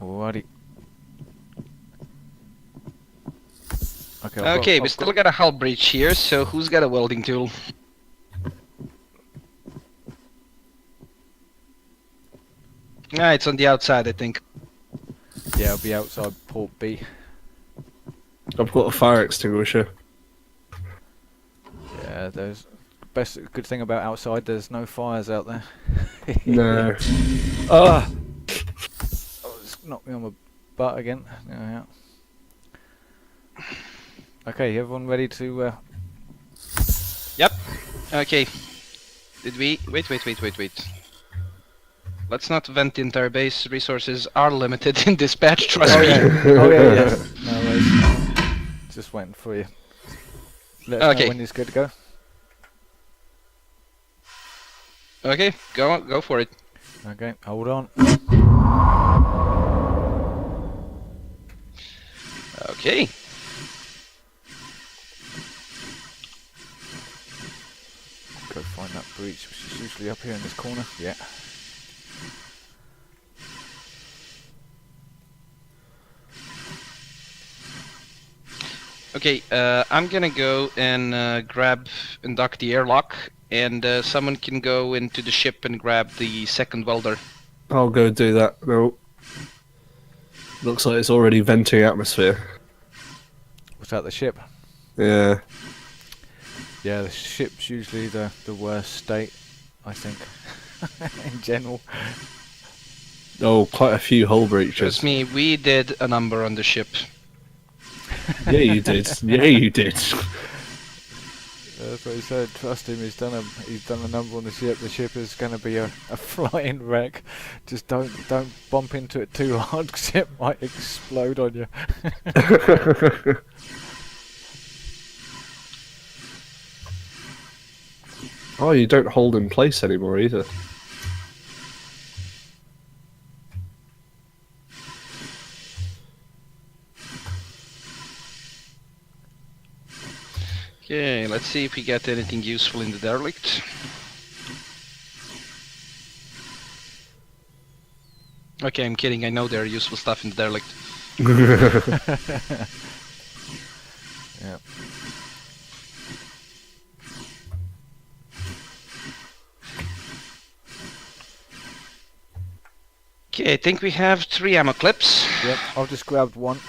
Alrighty. Okay, Okay, we still got a hull breach here, so who's got a welding tool? Ah, it's on the outside, I think. Yeah, I'll be outside port B. I've got a fire extinguisher. Yeah, there's good thing about outside. There's no fires out there. No. Ah! Oh, it's knocked me on my butt again. Yeah. Okay, everyone ready to? Yep. Okay. Did we... Wait. Let's not vent the entire base. Resources are limited in dispatch, trust me. Oh yeah. No worries. Just waiting for you. Let us know when it's good to go. Okay, go for it. Okay, hold on. Okay. Go find that breach, which is usually up here in this corner. Yeah. Okay, I'm gonna go and grab and dock the airlock, and someone can go into the ship and grab the second welder. I'll go do that. No. Looks like it's already venting atmosphere. Was that the ship? Yeah. Yeah, the ship's usually the worst state, I think, in general. Oh, quite a few hull breaches. Trust me, we did a number on the ship. Yeah, you did. Yeah, you did. That's what he said. Trust him. He's done a number on the ship. The ship is going to be a flying wreck. Just don't bump into it too hard, because it might explode on you. Oh, you don't hold in place anymore either. Okay, let's see if we get anything useful in the derelict. Okay, I'm kidding. I know there are useful stuff in the derelict. Yeah. Okay, I think we have 3 ammo clips. Yep. I've just grabbed one.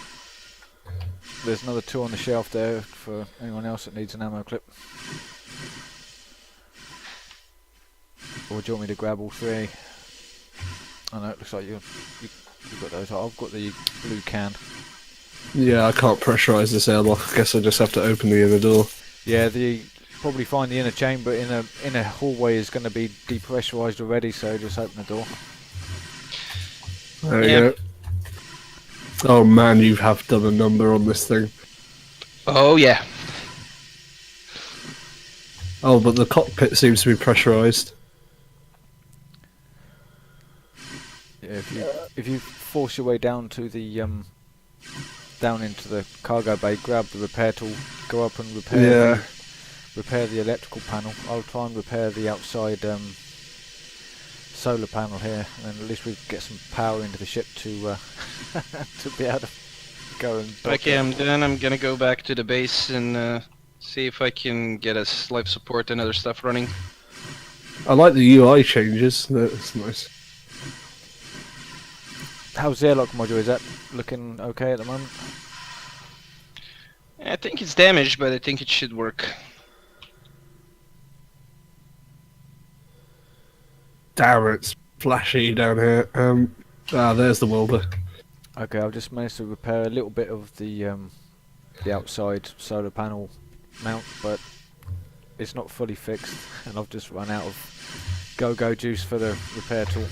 There's another 2 on the shelf there for anyone else that needs an ammo clip. Or do you want me to grab all 3? I know it looks like you've got those. I've got the blue can. Yeah, I can't pressurise this airlock. I guess I just have to open the inner door. Yeah, probably find the inner chamber in a hallway is going to be depressurised already, so just open the door. There you go. Oh man, you have done a number on this thing. Oh yeah. Oh, but the cockpit seems to be pressurised. Yeah, if you force your way down to the down into the cargo bay, grab the repair tool, go up and repair the electrical panel. I'll try and repair the outside solar panel here, and at least we get some power into the ship to to be able to go and. Okay, I'm done. I'm gonna go back to the base and see if I can get us life support and other stuff running. I like the UI changes. That's nice. How's the airlock module? Is that looking okay at the moment? I think it's damaged, but I think it should work. Damn, it's flashy down here. There's the welder. Okay, I've just managed to repair a little bit of the outside solar panel mount, but it's not fully fixed, and I've just run out of go-go juice for the repair tool.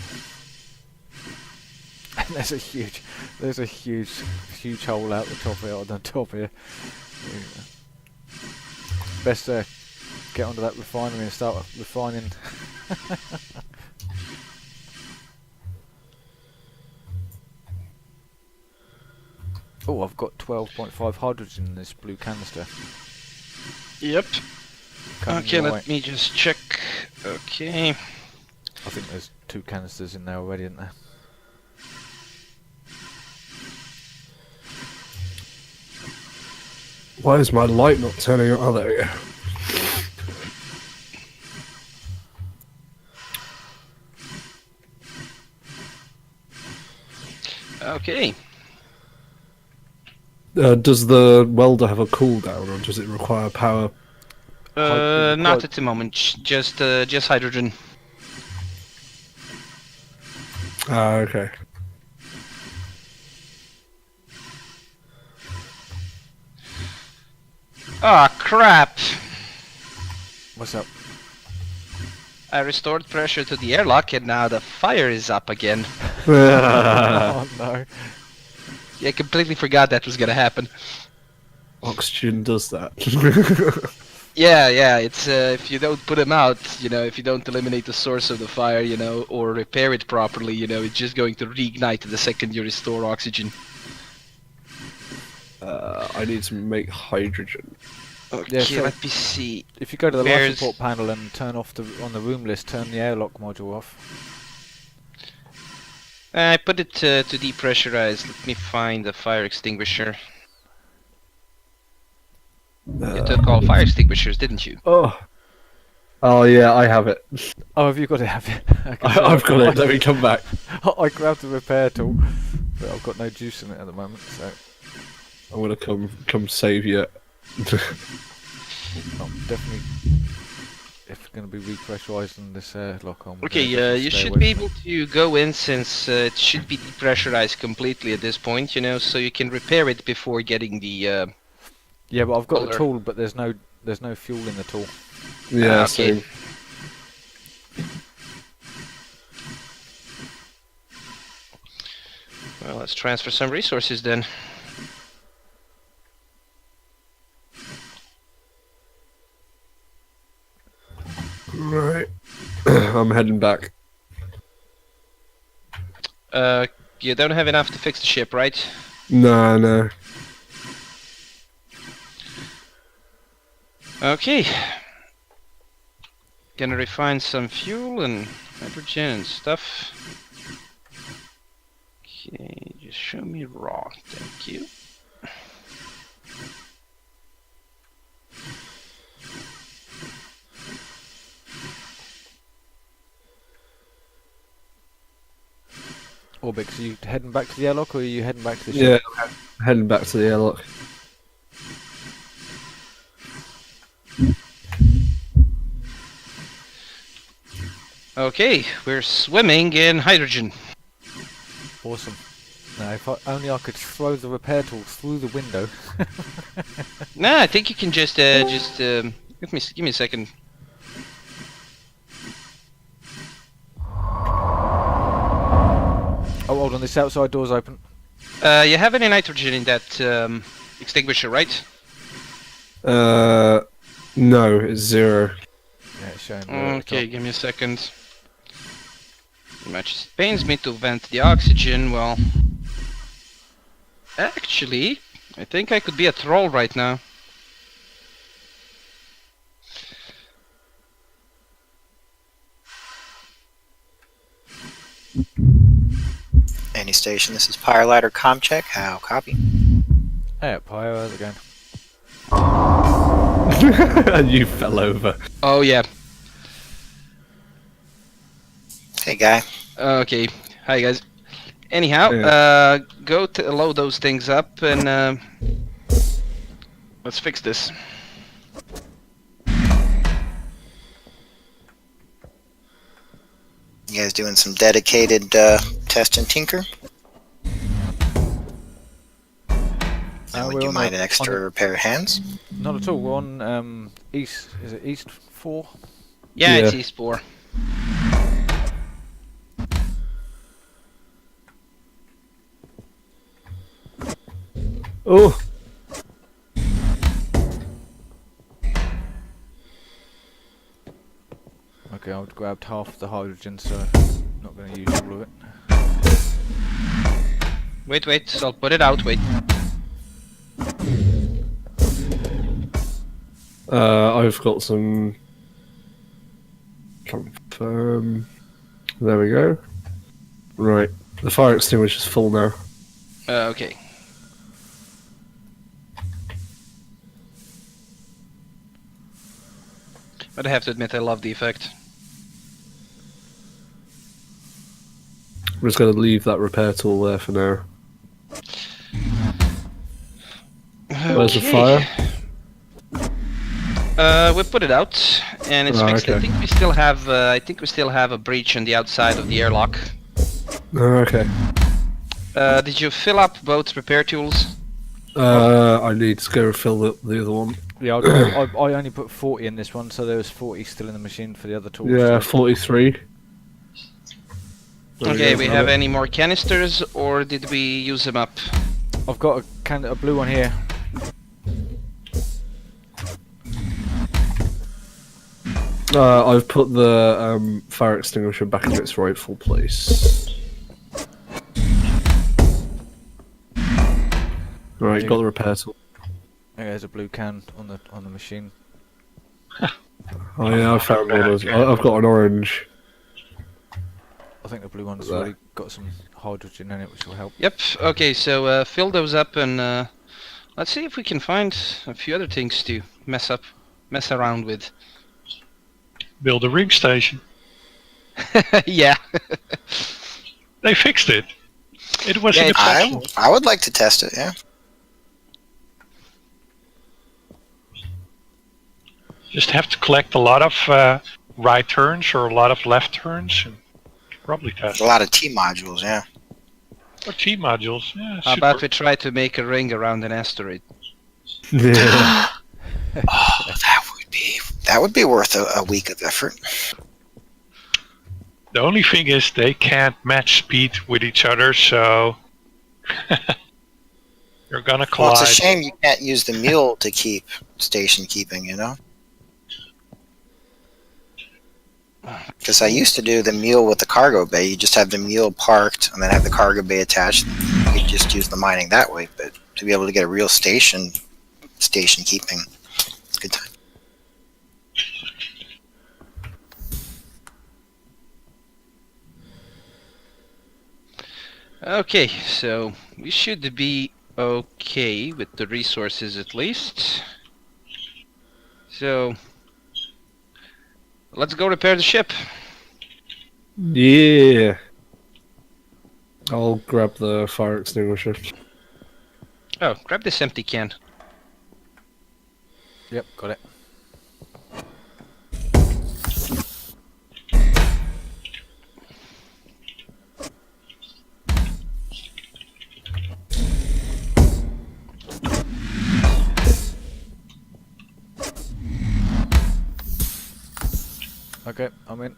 And there's a huge hole out the top here, on the top here. Best get onto that refinery and start refining. Oh, I've got 12.5 hydrogen in this blue canister. Yep. Okay, Right. let me just check. Okay. I think there's 2 canisters in there already, isn't there? Why is my light not turning on? Oh, there we go. Okay. Does the welder have a cooldown, or does it require power? Not at the moment. Just hydrogen. Ah, okay. Ah, crap! What's up? I restored pressure to the airlock, and now the fire is up again. Oh no. Yeah, I completely forgot that was gonna happen. Oxygen does that. Yeah, it's if you don't put them out, if you don't eliminate the source of the fire, or repair it properly, it's just going to reignite the second you restore oxygen. I need to make hydrogen. Okay, Yeah, so let me see. if you go to the life Where's- support panel and turn off on the room list, turn the airlock module off. I put it to depressurize. Let me find the fire extinguisher. You took all fire extinguishers, didn't you? Oh yeah, I have it. Oh, have you got it? Have you? I've got it. Let me come back. I grabbed the repair tool, but I've got no juice in it at the moment, so I'm gonna come save you. I'm definitely if going to be repressurizing this airlock on. Okay, you should be able to go in since it should be depressurized completely at this point, so you can repair it before getting the. Yeah, but I've got the Color. tool, but there's no fuel in the tool. Yeah, okay. so Well, let's transfer some resources then. right. I'm heading back. You don't have enough to fix the ship, right? No. Okay. Gonna refine some fuel and hydrogen and stuff. Okay, just show me raw, thank you. Orbix, are you heading back to the airlock or are you heading back to the Yeah, ship? I'm heading back to the airlock. Okay, we're swimming in hydrogen. Awesome. Now, if only I could throw the repair tool through the window. Nah, I think you can just give me a second. Oh, hold on, this outside door's open. You have any nitrogen in that extinguisher, right? No, it's 0. Yeah, it's showing. there at the Okay, top. give me a second. Much it pains me to vent the oxygen. Well, actually, I think I could be a troll right now. Any station, this is Pirelighter Comcheck. How copy? Hey, Pyro, how's it going? And you fell over. Oh yeah. Hey, guy. Okay. Hi guys. Anyhow, Yeah. go to load those things up and let's fix this. You guys doing some dedicated test and tinker? And would we're you on mind a- an extra on pair of hands? Not at all. We're on east. Is it east 4? Yeah, it's Yeah. East 4. Oh, Okay, I've grabbed half the hydrogen, so not going to use all of it. Wait, I'll put it out, wait. I've got some. Confirm. There we go. Right, the fire extinguisher's full now. Okay. But I have to admit, I love the effect. I'm just going to leave that repair tool there for now. Where's the fire? We put it out, and it's fixed. Okay. I think we still have. I think we still have a breach on the outside of the airlock. Okay. Did you fill up both repair tools? I need to go refill the other one. Yeah, I only put 40 in this one, so there was 40 still in the machine for the other tools. Yeah, so. 43. Okay, we have any more canisters, or did we use them up? I've got a blue one here. I've put the fire extinguisher back in its rightful place. Right, got the repair tool. There's a blue can on the machine. Oh yeah, I found one. I've got an orange. I think the blue one's already got some hydrogen in it, which will help. Yep. Okay, so fill those up, and let's see if we can find a few other things to mess around with. Build a ring station. Yeah. They fixed it. It was in the patch. I would like to test it, yeah. Just have to collect a lot of right turns or a lot of left turns, and probably test. A lot of T modules, yeah. Or T modules, yeah. How about we try to make a ring around an asteroid? Yeah. Oh, that would be worth a week of effort. The only thing is they can't match speed with each other, so you're gonna collide. Well, it's a shame you can't use the mule to keep station keeping, you know? Because I used to do the mule with the cargo bay. You just have the mule parked and then have the cargo bay attached. You could just use the mining that way. But to be able to get a real station keeping, it's a good time. Okay, so we should be okay with the resources at least. So let's go repair the ship. Yeah. I'll grab the fire extinguisher. Oh, grab this empty can. Yep, got it. Okay, I'm in.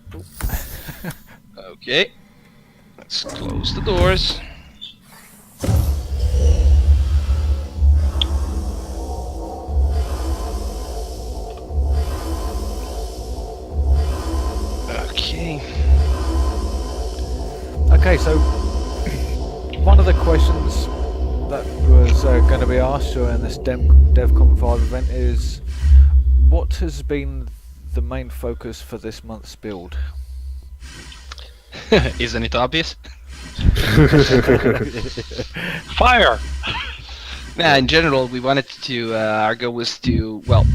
Okay, let's close the doors. Okay. Okay, so one of the questions that was going to be asked during this DevCom 5 event is, what has been the main focus for this month's build? Isn't it obvious? Fire! Nah, in general, we wanted to, our goal was to, well,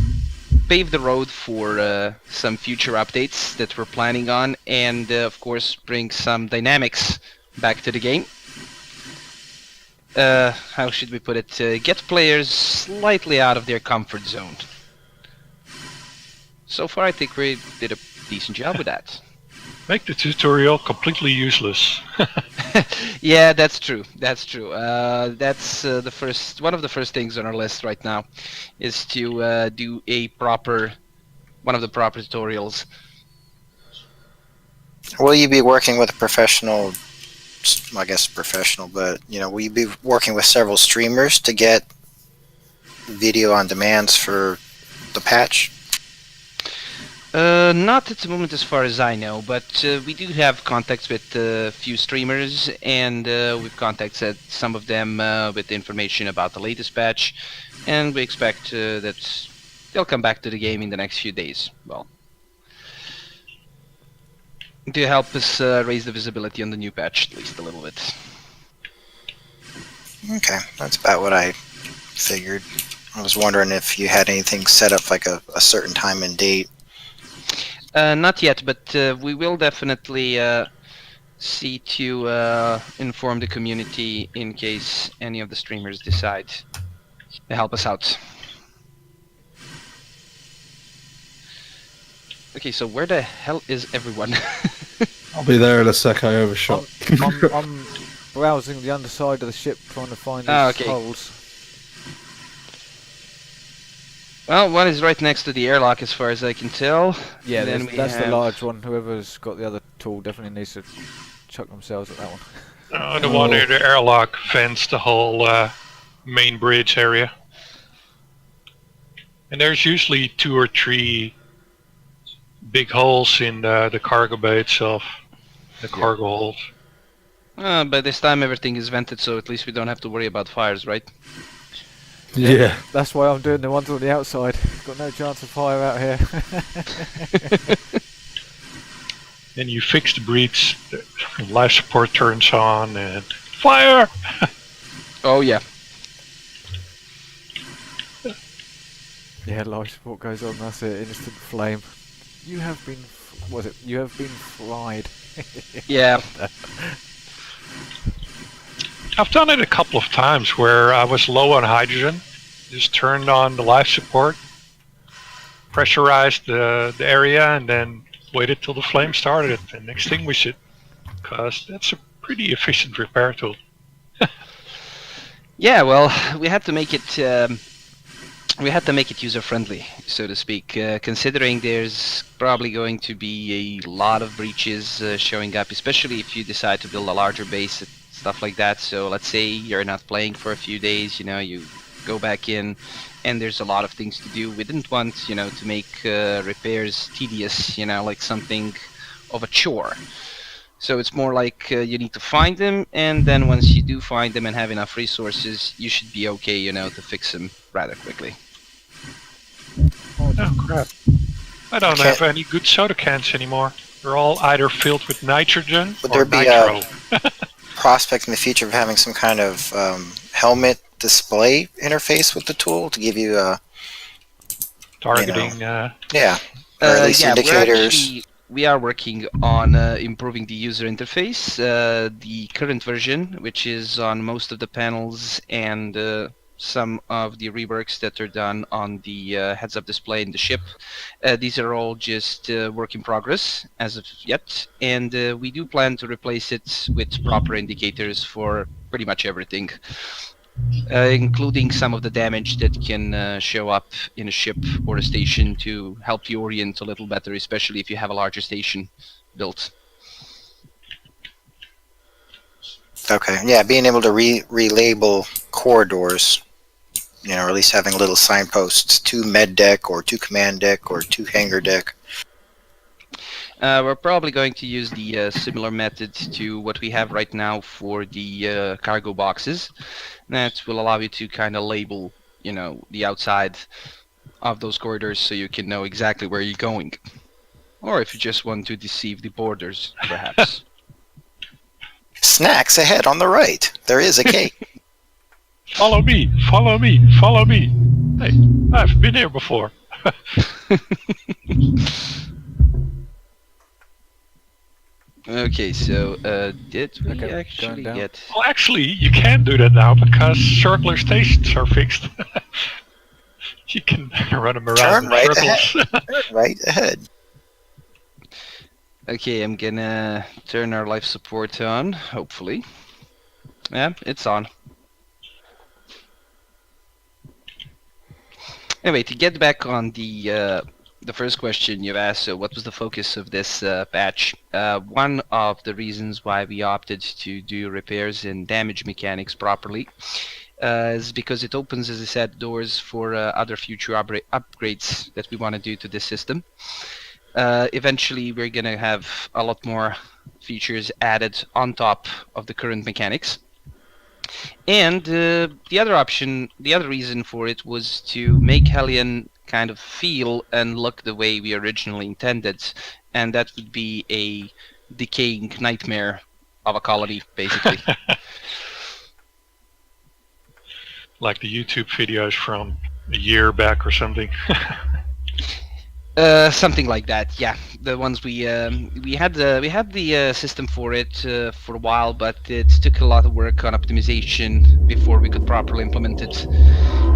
pave the road for some future updates that we're planning on, and of course bring some dynamics back to the game. How should we put it? Get players slightly out of their comfort zone. So far, I think we did a decent job with that. Make the tutorial completely useless. Yeah, that's true. That's true. That's one of the first things on our list right now, is to do one of the proper tutorials. Will you be working with a professional? I guess professional, but will you be working with several streamers to get video on demands for the patch? Not at the moment as far as I know, but we do have contacts with a few streamers, and we've contacted some of them with information about the latest patch, and we expect that they'll come back to the game in the next few days. Well, to help us raise the visibility on the new patch at least a little bit. Okay, that's about what I figured. I was wondering if you had anything set up, like a certain time and date Not yet, but we will definitely see to inform the community in case any of the streamers decide to help us out. Okay, so where the hell is everyone? I'll be there in a sec. I overshot. I'm browsing the underside of the ship trying to find Ah, these okay. holes. Well, one is right next to the airlock as far as I can tell. Yeah, And then we that's the have- large one. Whoever's got the other tool definitely needs to chuck themselves at that one. The one near the airlock fenced the whole main bridge area. And there's usually 2 or 3 big holes in the cargo bay itself. The cargo hold. By this time everything is vented, so at least we don't have to worry about fires, right? Yeah. That's why I'm doing the ones on the outside. Got no chance of fire out here. Then you fix the breach, the life support turns on, and fire! Oh yeah. Yeah, life support goes on. That's it. Instant flame. You have been. You have been fried. Yeah. I've done it a couple of times where I was low on hydrogen, just turned on the life support, pressurized the area, and then waited till the flame started and extinguished it, because that's a pretty efficient repair tool. Yeah, well, we had to make it user friendly, so to speak. Considering there's probably going to be a lot of breaches showing up, especially if you decide to build a larger base, stuff like that. So let's say you're not playing for a few days, you go back in, and there's a lot of things to do. We didn't want, to make repairs tedious, like something of a chore. So it's more like you need to find them, and then once you do find them and have enough resources, you should be okay, to fix them rather quickly. Oh crap. I don't have any good soda cans anymore. They're all either filled with nitrogen Would or there be nitro. prospect in the future of having some kind of helmet display interface with the tool to give you Targeting, or at least indicators. We are working on improving the user interface. The current version, which is on most of the panels and some of the reworks that are done on the heads-up display in the ship, these are all just work in progress as of yet, and we do plan to replace it with proper indicators for pretty much everything. Including some of the damage that can show up in a ship or a station to help you orient a little better, especially if you have a larger station built. Okay, yeah, being able to relabel corridors, or at least having little signposts to med deck or to command deck or to hangar deck. We're probably going to use the similar method to what we have right now for the cargo boxes. That will allow you to kind of label, the outside of those corridors so you can know exactly where you're going. Or if you just want to deceive the boarders, perhaps. Snacks ahead on the right. There is a cake. Follow me, follow me, follow me. Hey, I've been here before. Okay, so did we actually down. get... Well, actually, you can do that now because circular stations are fixed. You can run them around Turn in right circles. Turn right ahead. Okay, I'm gonna turn our life support on, hopefully. Yeah, it's on. Anyway, to get back on the first question you've asked, so what was the focus of this patch? One of the reasons why we opted to do repairs and damage mechanics properly is because it opens, as I said, doors for other future upgrades that we want to do to this system. Eventually, we're going to have a lot more features added on top of the current mechanics. And the other reason for it was to make Hellion kind of feel and look the way we originally intended, and that would be a decaying nightmare of a colony, basically. Like the YouTube videos from a year back or something. Something like that, yeah. The ones we had the system for it for a while, but it took a lot of work on optimization before we could properly implement it.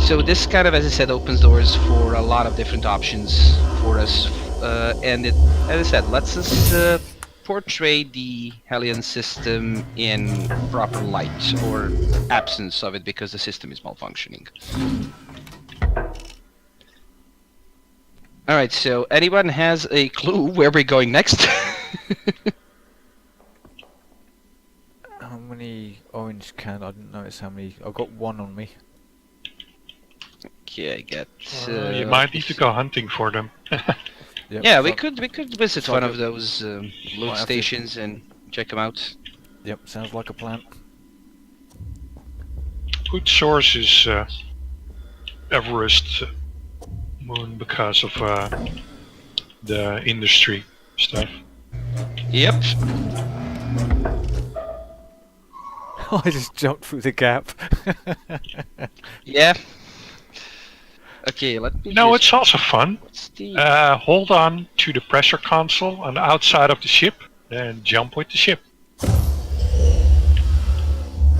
So this kind of, as I said, opens doors for a lot of different options for us, and it, as I said, lets us portray the Hellion system in proper light or absence of it because the system is malfunctioning. Alright, so anyone has a clue where we're going next? How many orange cans? I didn't notice how many. I've got one on me. Okay, I get... You might need to go hunting for them. Yep, yeah, so- we could visit so one I of could- those Might loot have to- stations and check them out. Yep, sounds like a plan. Good source is Everest moon because of the industry stuff. Yep. I just jumped through the gap. Yeah. Okay, let me No, just... it's also fun. What's the... Hold on to the pressure console on the outside of the ship, then jump with the ship.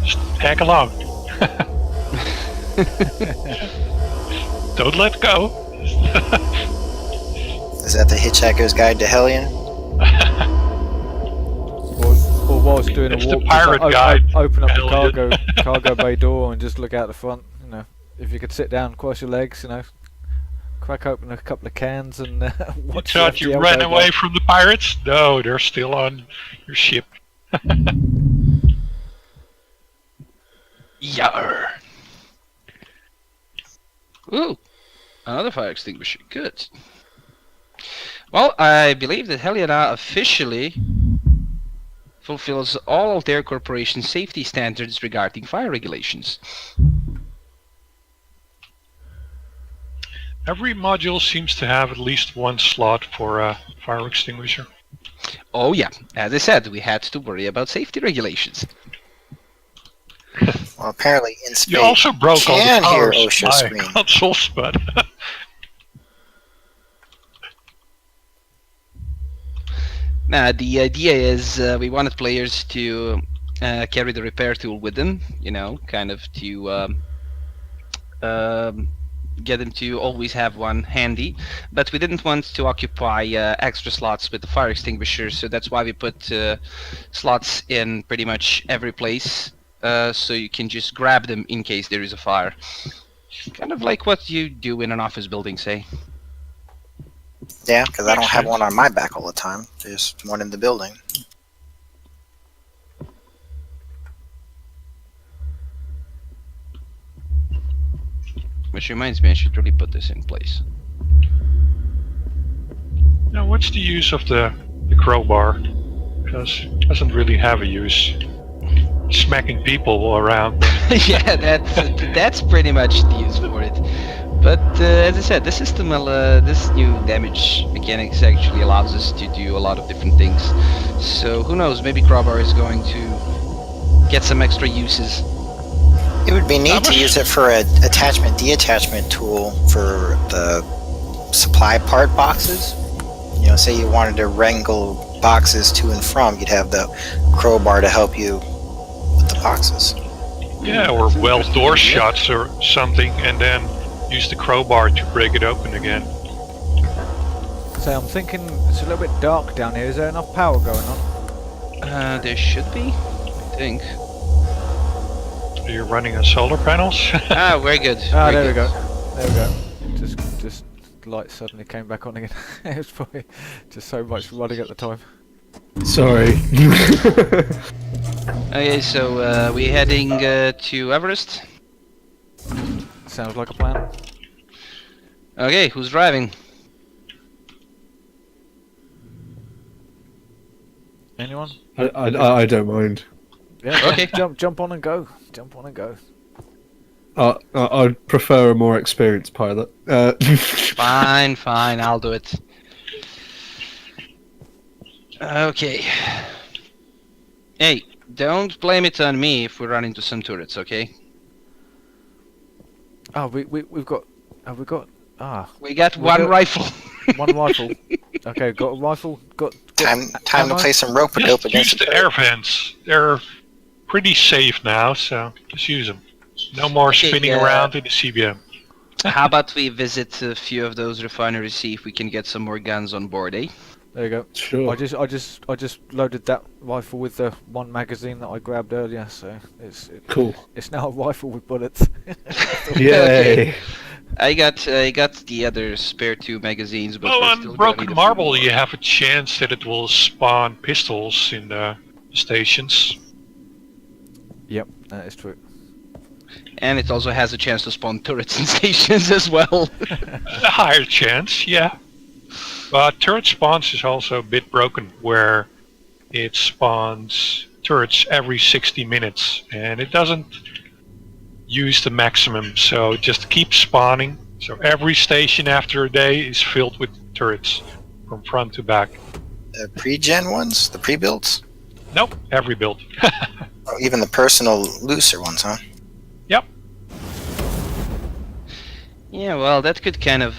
Just tag along. Don't let go. Is that the Hitchhiker's Guide to Hellion? or whilst doing It's a the walk, pirate just guide. open up the Hellion. cargo bay door and just look out the front. You know, if you could sit down, cross your legs, you know, crack open a couple of cans and You watch thought you ran away from the pirates? No, they're still on your ship. Yarr. Ooh, another fire extinguisher. Good. Well, I believe that Hellion officially fulfills all of their corporation's safety standards regarding fire regulations. Every module seems to have at least one slot for a fire extinguisher. Oh yeah, as I said, we had to worry about safety regulations. Well, apparently in space. You also broke all the can hear powers OSHA by scream. consoles, but Now, the idea is we wanted players to carry the repair tool with them, you know, kind of to get them to always have one handy. But we didn't want to occupy extra slots with the fire extinguisher, so that's why we put slots in pretty much every place, so you can just grab them in case there is a fire. Kind of like what you do in an office building, say. Yeah, because I don't Makes have sense. one on my back all the time. There's one in the building. Which reminds me, I should really put this in place. now what's the use of the crowbar? Because it doesn't really have a use. Smacking people around. Yeah, that's pretty much the use for it. But as I said, the system, this new damage mechanics actually allows us to do a lot of different things. So who knows? Maybe Crowbar is going to get some extra uses. It would be neat to much- use it for an attachment deattachment tool for the supply part boxes. You know, say you wanted to wrangle boxes to and from, you'd have the crowbar to help you with the boxes. Yeah, or weld door shuts or something, and then use the crowbar to break it open again. So I'm thinking it's a little bit dark down here. Is there enough power going on? There should be, I think. You're running on solar panels? Ah, very good. Ah, very there we good. go. There we go. Just light suddenly came back on again. It was probably just so much running at the time. Sorry. Okay, so we're heading to Everest. Sounds like a plan. Okay, who's driving? Anyone? I don't mind. Yeah. Okay. Jump on and go. Jump on and go. I'd prefer a more experienced pilot. Fine, I'll do it. Okay. Hey, don't blame it on me if we run into some turrets, okay? Oh, we've got. Have we got? Ah. We got We one got- rifle. One rifle. Okay, got a rifle. Got Time to ammo? play some rope-a-dope Just use against the air vents. They're pretty safe now, so just use them. No more Okay, spinning around in the CBM. How about we visit a few of those refineries, see if we can get some more guns on board, eh? There you go. Sure. I just loaded that rifle with the one magazine that I grabbed earlier, so Cool. it's now a rifle with bullets. Yay. I got the other spare 2 magazines, but Well, we're on still gonna Broken need a few Marble, more. you have a chance that it will spawn pistols in the stations. Yep, that is true. And it also has a chance to spawn turrets and stations as well. A higher chance, yeah. But turret spawns is also a bit broken, where it spawns turrets every 60 minutes, and it doesn't use the maximum, so it just keeps spawning. So every station after a day is filled with turrets, from front to back. The pre-gen ones, the pre-builds, Nope, every build. oh, even the personal looser ones, huh? Yep. Yeah, well, that could kind of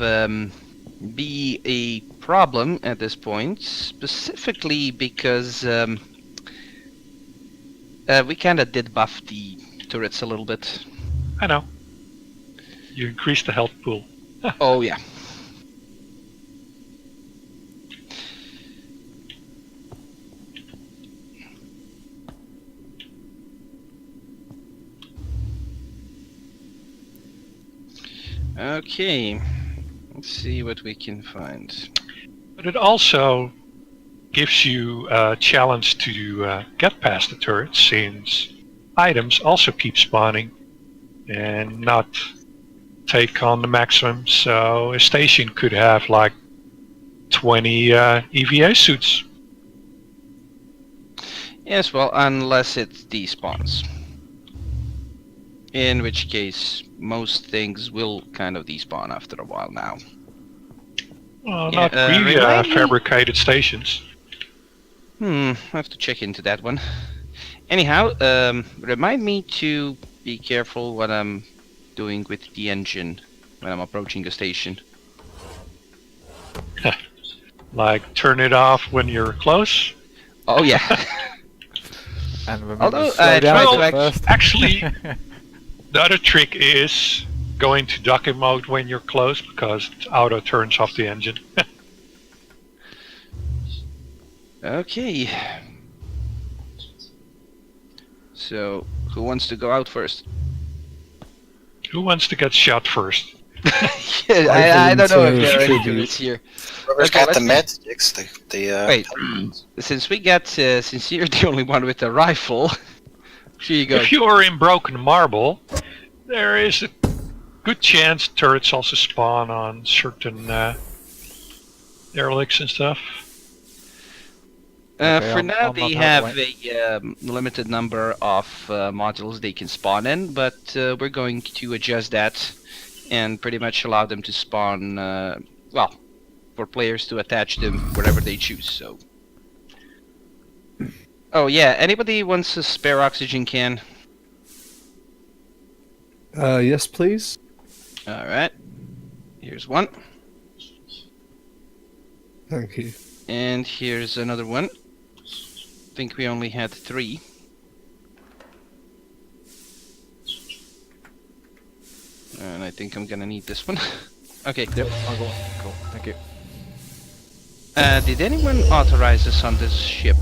be a problem at this point, specifically because we kind of did buff the turrets a little bit. I know. You increase the health pool. Oh yeah. Okay, let's see what we can find. But it also gives you a challenge to get past the turrets, since items also keep spawning and not take on the maximum. So a station could have like 20 EVA suits. Yes, well, unless it despawns. In which case, most things will kind of despawn after a while now. Well, Yeah, not remind me- fabricated stations. I have to check into that one. Anyhow, remind me to be careful what I'm doing with the engine when I'm approaching a station. Like turn it off when you're close. Oh yeah. And remember Although, to slow down try a to bit act- first. Actually, the other trick is going to ducking mode when you're close, because it auto turns off the engine. Okay. So, who wants to go out first? Who wants to get shot first? I don't know if volunteer there are as any tribute. turrets here. Whoever's Okay, got the let's med sticks, the Wait, since we got, since you're the only one with a rifle, here you go. If you are in Broken Marble, there is a good chance turrets also spawn on certain derelicts and stuff. Okay, For I'm- now, I'm they not have halfway. a limited number of modules they can spawn in, but we're going to adjust that and pretty much allow them to spawn, well, for players to attach them wherever they choose, so. Oh yeah, anybody wants a spare oxygen can? Yes, please. Alright, here's one, Thank you. and here's another one. I think we only had 3. And I think I'm gonna need this one. Okay. Yep, I got one. Cool, thank you. Did anyone authorize us on this ship?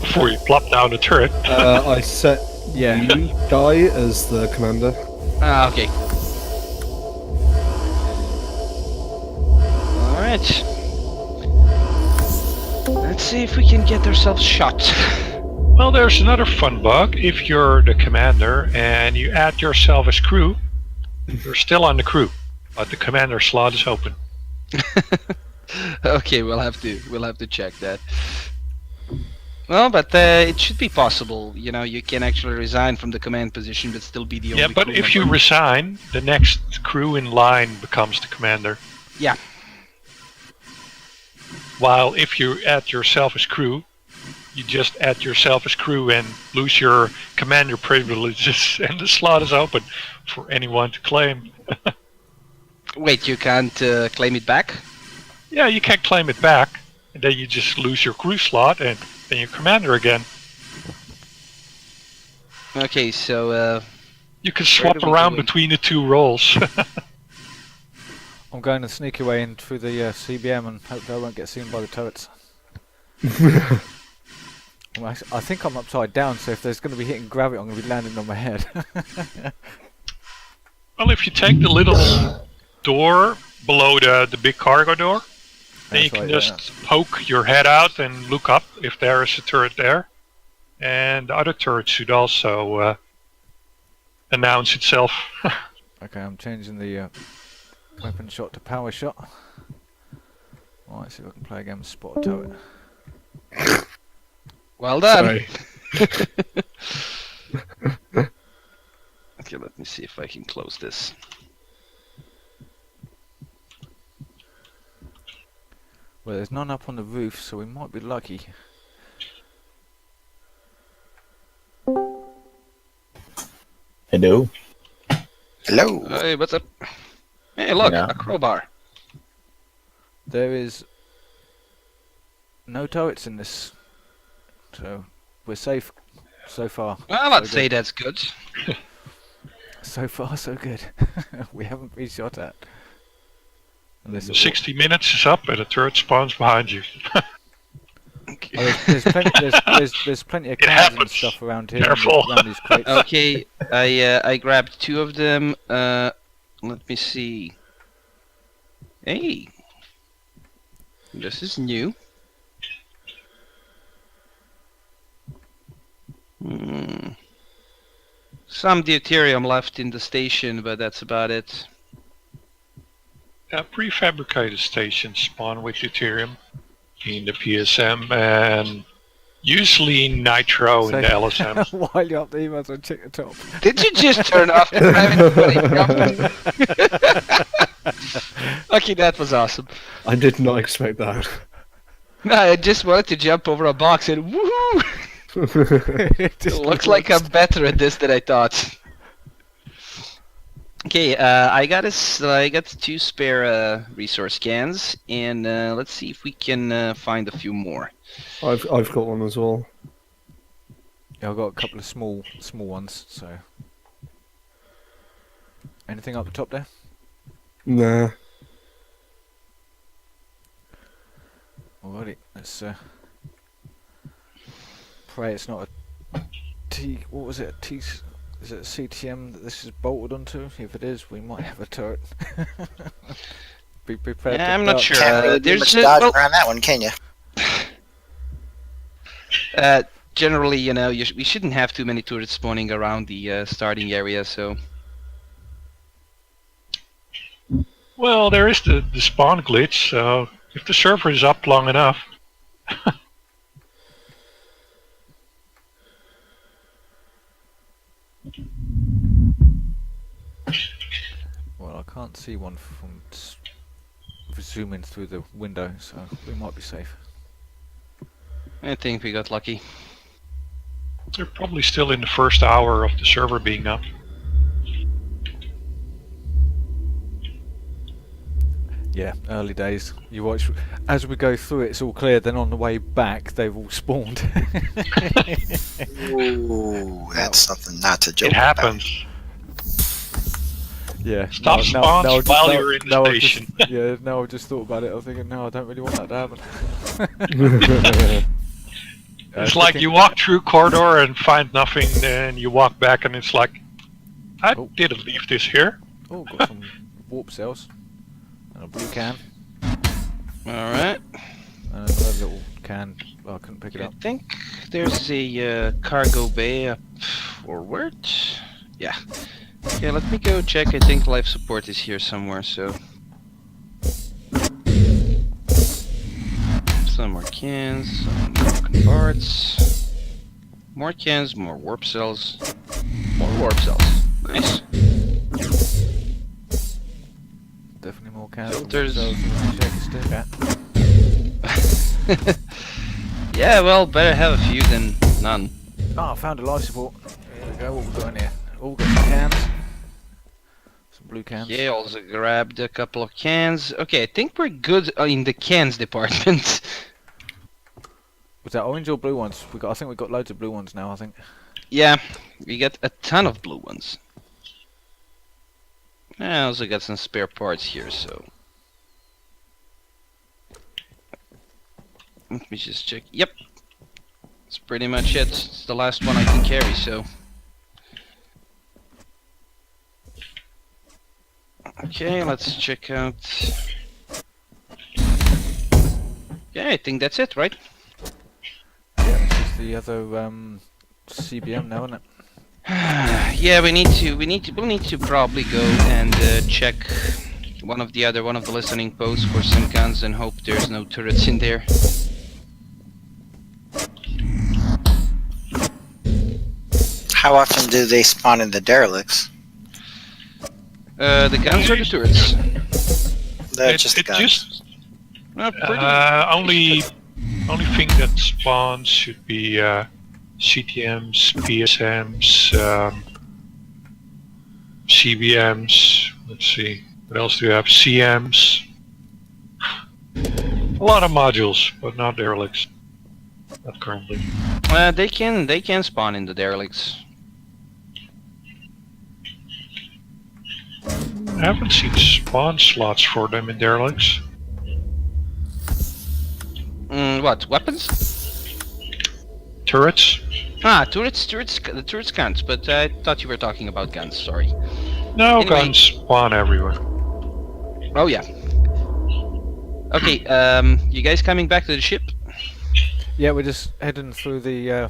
Before you plop down the turret. I set Yeah. you, Guy, as the commander. Ah, okay. Alright. Let's see if we can get ourselves shot. Well, there's another fun bug. If you're the commander and you add yourself as crew, you're still on the crew, but the commander slot is open. Okay, we'll have to check that. Well, but it should be possible. You know, you can actually resign from the command position, but still be the only. Yeah, but crew if you member. resign, the next crew in line becomes the commander. Yeah. While if you add yourself as crew, you just add yourself as crew and lose your commander privileges, and the slot is open for anyone to claim. Wait, you can't claim it back? Yeah, you can claim it back, and then you just lose your crew slot and then your commander again. Okay, so You can Where swap do we around go in? between the two roles. I'm going to sneak away in through the CBM and hope I won't get seen by the turrets. Well, I think I'm upside down, so if there's going to be hitting gravity, I'm going to be landing on my head. Well, if you take the little door below the big cargo door, then you That's can right, just poke your head out and look up if there is a turret there. And the other turret should also announce itself. Okay, I'm changing the weapon shot to power shot. Alright, see if I can play again with spot a turret. well done. Sorry. Okay, let me see if I can close this. Well, there's none up on the roof, so we might be lucky. Hello. Hello. Hey, what's up? Hey, look, Yeah. a crowbar. There is no turrets in this, so we're safe so far. Well, I'd So say good. that's good. So far, so good. We haven't been shot at. Unless it 60 minutes is up and a turret spawns behind you. Oh, there's plenty of It cans and happens. stuff around here. Careful. Around these crates. Okay, I grabbed 2 of them. Let me see. Hey, this is new. Some deuterium left in the station, but that's about it. Prefabricated stations spawn with deuterium in the PSM and usually nitro in the LSM. While you're up the emails, I'll check the top. Did you just turn off the private? Okay, that was awesome. I did not expect that. No, I just wanted to jump over a box and woohoo! It looks like I'm better at this than I thought. Okay, I got 2 spare resource scans, and let's see if we can find a few more. I've got one as well. Yeah, I've got a couple of small ones. So, anything up the top there? Nah. Alrighty, let's pray it's not a T. What was it? A T. Is it a CTM that this is bolted onto? If it is, we might have a turret. Be prepared. Yeah, to I'm not duck. sure. Can't really do There's much a- dodging well- around that one, can you? Generally, we shouldn't have too many turrets spawning around the starting area, so... Well, there is the spawn glitch, so if the server is up long enough. Well, I can't see one from zooming through the window, so we might be safe. I think we got lucky. They're probably still in the first hour of the server being up. Yeah, early days. You watch as we go through it, it's all clear. Then on the way back, they've all spawned. Ooh, that's something not to joke It happens. Yeah. Stop spawns while you're in the I've just- station. Yeah, no, I just thought about it. I was thinking, no, I don't really want that to happen. It's like you walk through corridor and find nothing, then you walk back and it's like, I Oh. didn't leave this here. Oh, got some warp cells and a blue can Alright. and another little can. Oh, I couldn't pick it I up. think there's a cargo bay up forward. Yeah. Okay, let me go check. I think life support is here somewhere, so... Some more cans, some broken parts. More cans, more warp cells. More warp cells. Nice. Definitely more cans. Filters. Shake a stick at. Yeah, well, better have a few than none. Oh, I found a life support. Here we go. What we got in here? Oh, got some cans, some blue cans. Okay, also grabbed a couple of cans. Okay, I think we're good in the cans department. Was that orange or blue ones? I think we got loads of blue ones now. I think. Yeah, we got a ton of blue ones. I also got some spare parts here, so. Let me just check. Yep. That's pretty much it. It's the last one I can carry, so. Okay, let's check out. Yeah, I think that's it, right? Yeah, this is the other CBM now, isn't it? Yeah, we'll need to probably go and check one of the listening posts for some guns and hope there's no turrets in there. How often do they spawn in the derelicts? The guns or the turrets? They're just the it guns. just Pretty. only thing that spawns should be CTMs, PSMs, CBMs. Let's see, what else do you have? CMs. A lot of modules, but not derelicts. Not currently. They can spawn in the derelicts. I haven't seen spawn slots for them in derelicts. What weapons? Turrets? Ah, turrets. The turrets can't. But I thought you were talking about guns. Sorry. No, Anyway. guns spawn everywhere. Oh yeah. Okay. You guys coming back to the ship? Yeah, we're just heading through the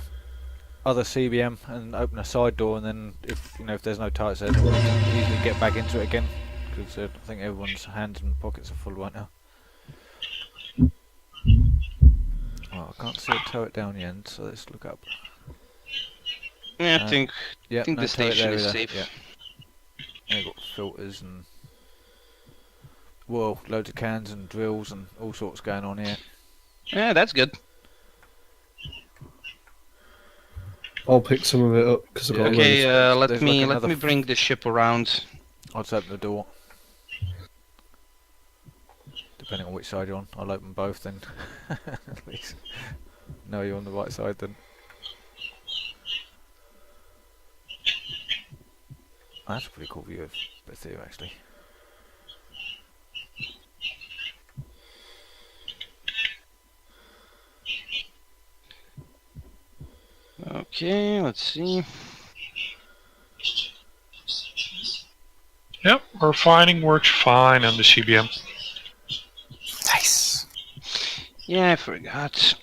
other CBM and open a side door, and then if there's no targets there, we can easily get back into it again, because I think everyone's hands and pockets are full right now. Oh, I can't see a turret down the end, so let's look up. Yeah, I think Yeah, the turret station there is either. safe. Yeah. They've got filters and loads of cans and drills and all sorts going on here. Yeah, that's good. I'll pick some of it up because I've got Okay, loads. let There's me like another bring the ship around. I'll just open the door. Depending on which side you're on, I'll open both then. At least know you're on the right side then. That's a pretty cool view of Bethia actually. Okay, let's see. Yep, refining works fine on the CBM. Nice. Yeah, I forgot.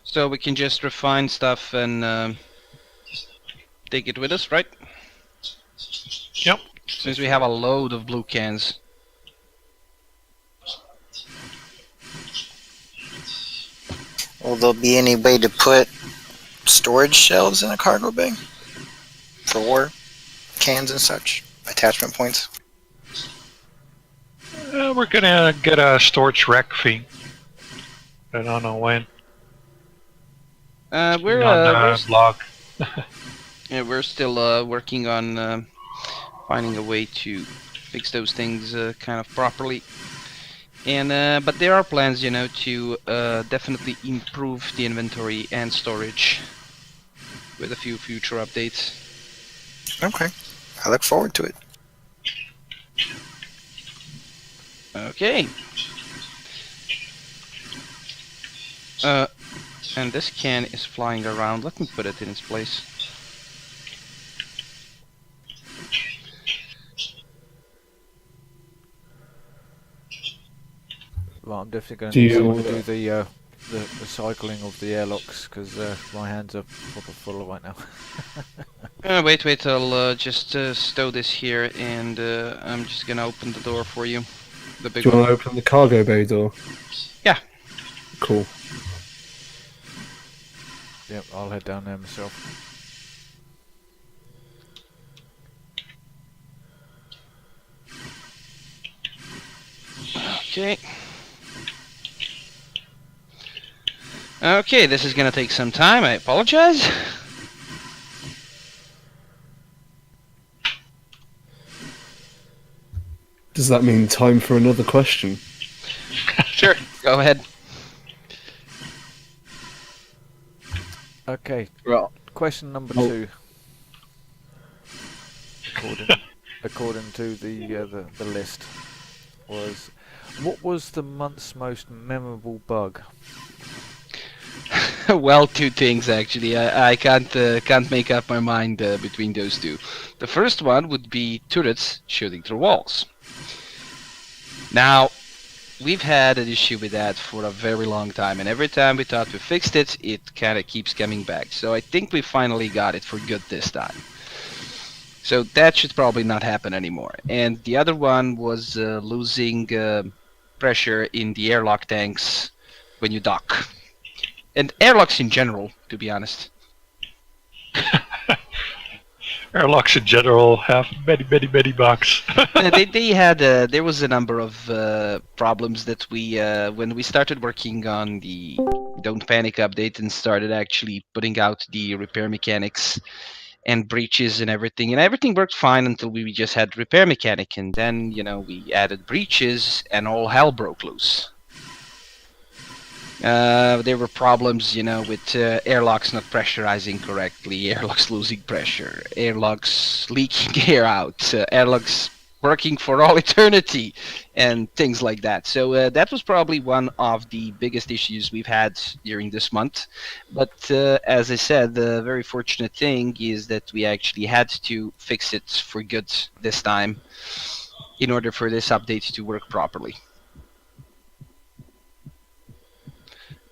So we can just refine stuff and take it with us, right? Yep. Since we have a load of blue cans. Will there be any way to put storage shelves in a cargo bay? For war? Cans and such? Attachment points? We're gonna get a storage rack thing. I don't know when. We're on the blog. yeah, we're still working on finding a way to fix those things kind of properly. And but there are plans, to definitely improve the inventory and storage with a few future updates. Okay. I look forward to it. Okay. And this can is flying around. Let me put it in its place. Well, I'm definitely going Do to need you- someone to do the cycling of the airlocks, because my hands are proper full right now. Wait, I'll just stow this here, and I'm just gonna open the door for you. The big Do you one. want to open the cargo bay door? Yeah. Cool. Yep, I'll head down there myself. Okay. Okay, this is gonna take some time. I apologize. Does that mean time for another question? Sure, go ahead. Okay. Well, Question number Oh. 2. According to the list, was what was the month's most memorable bug? Well, two things actually. I can't make up my mind between those two. The first one would be turrets shooting through walls. Now, we've had an issue with that for a very long time, and every time we thought we fixed it, it kind of keeps coming back. So I think we finally got it for good this time. So that should probably not happen anymore. And the other one was losing pressure in the airlock tanks when you dock. And airlocks in general, to be honest. Airlocks in general have many bugs. They had there was a number of problems that we when we started working on the Don't Panic update and started actually putting out the repair mechanics and breaches and everything worked fine until we just had repair mechanic, and then we added breaches and all hell broke loose. There were problems, with airlocks not pressurizing correctly, airlocks losing pressure, airlocks leaking air out, airlocks working for all eternity, and things like that. So that was probably one of the biggest issues we've had during this month. But as I said, the very fortunate thing is that we actually had to fix it for good this time in order for this update to work properly.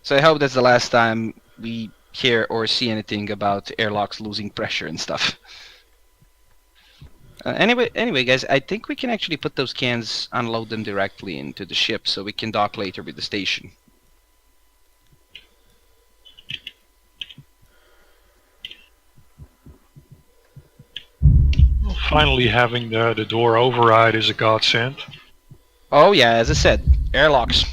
So I hope that's the last time we hear or see anything about airlocks losing pressure and stuff. Anyway, guys, I think we can actually put those cans, unload them directly into the ship, so we can dock later with the station. Finally, having the door override is a godsend. Oh yeah, as I said, airlocks.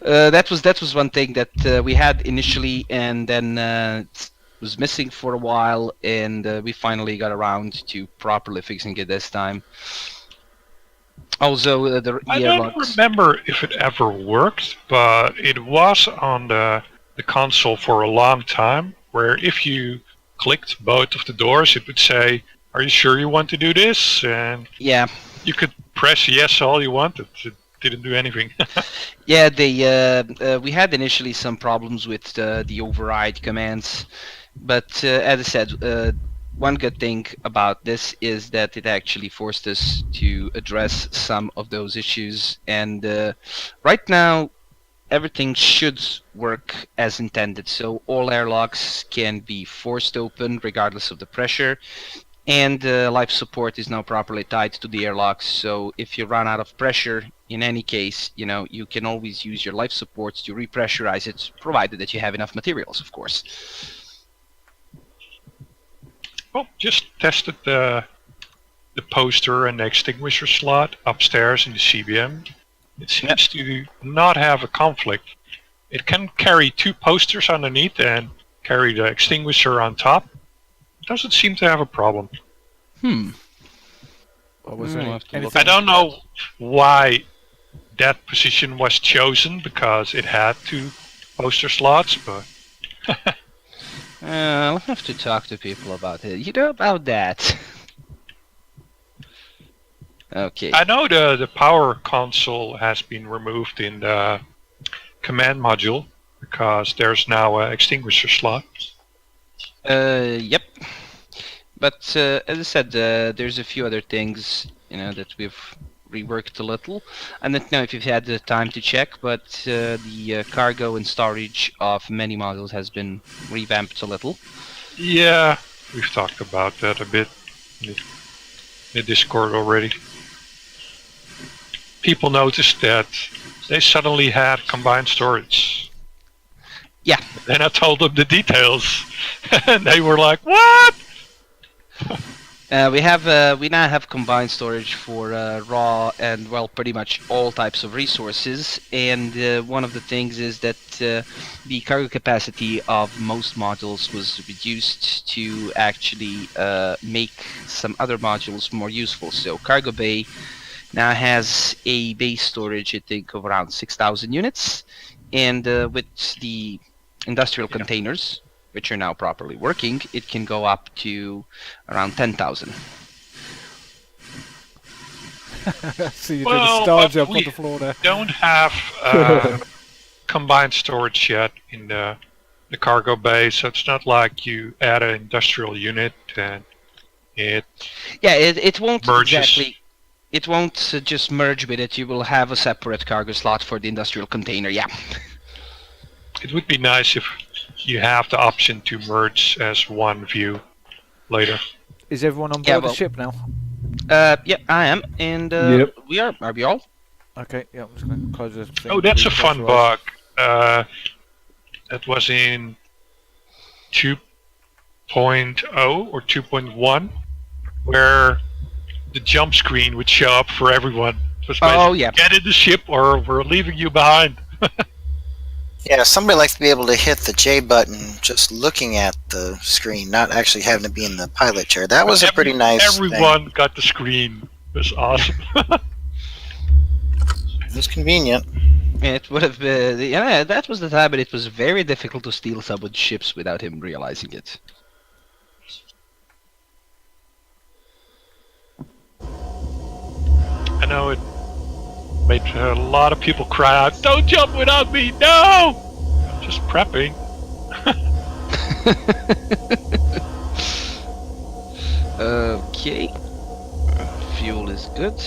That was one thing that we had initially, and then it was missing for a while, and we finally got around to properly fixing it this time. Also, the I don't airlocks. remember if it ever worked, but it was on the console for a long time, where if you clicked both of the doors, it would say, "Are you sure you want to do this?" And Yeah. you could press yes all you wanted. It didn't do anything. Yeah, we had initially some problems with the override commands, but as I said, one good thing about this is that it actually forced us to address some of those issues, and right now everything should work as intended. So all airlocks can be forced open regardless of the pressure. And life support is now properly tied to the airlocks, so if you run out of pressure, in any case, you can always use your life support to repressurize it, provided that you have enough materials, of course. Well, just tested the poster and the extinguisher slot upstairs in the CBM. It seems to not have a conflict. It can carry two posters underneath and carry the extinguisher on top. Doesn't seem to have a problem. Or was Hmm, there I'll have to anything? look I don't know why that position was chosen, because it had two poster slots, but I'll have to talk to people about it. You know about that. Okay. I know the power console has been removed in the command module because there's now an extinguisher slot. Yep. But as I said, there's a few other things, that we've reworked a little. I don't know if you've had the time to check, but the cargo and storage of many modules has been revamped a little. Yeah, we've talked about that a bit in the Discord already. People noticed that they suddenly had combined storage. Yeah. Then I told them the details, and they were like, "What?" We now have combined storage for raw and pretty much all types of resources. And one of the things is that the cargo capacity of most modules was reduced to actually make some other modules more useful. So cargo bay now has a base storage, I think, of around 6,000 units, and with the industrial containers, which are now properly working, it can go up to around 10,000. So you did a star jump on we the floor there. don't have combined storage yet in the cargo bay, so it's not like you add an industrial unit and it It won't merges. exactly. It won't just merge with it. You will have a separate cargo slot for the industrial container. Yeah. It would be nice if you have the option to merge as one view later. Is everyone on board Yeah, the well- ship now? Yeah, I am, and Yep. we are. Are we all? Okay, yeah, I'm just going to close this thing. Oh, that's a Repressurize. fun bug. That was in 2.0 or 2.1, where the jump screen would show up for everyone. It was Oh, basically, yeah. Get in the ship or we're leaving you behind. Yeah, somebody likes to be able to hit the J button just looking at the screen, not actually having to be in the pilot chair. That was a pretty nice thing. Everyone got the screen. It was awesome. It was convenient. It would have been. Yeah, that was the time, but it was very difficult to steal someone's ships without him realizing it. I know it made a lot of people cry out, "Don't jump without me, no!" I'm just prepping. Okay. Fuel is good.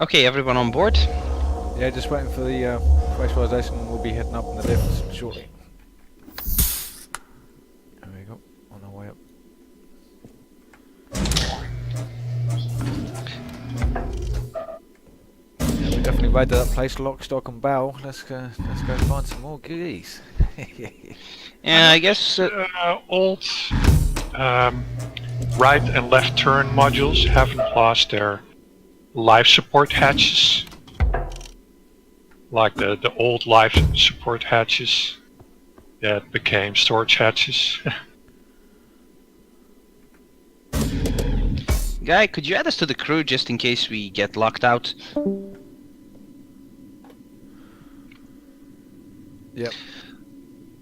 Okay, everyone on board? Yeah, just waiting for the pressurization and we'll be heading up in the lifts shortly. There we go, on our way up. Yeah, we definitely raided that place, lock, stock and barrel. Let's go find some more goodies. Yeah, I guess. Old right and left turn modules haven't lost their life support hatches, like the old life support hatches that became storage hatches. Guy, could you add us to the crew just in case we get locked out? Yep.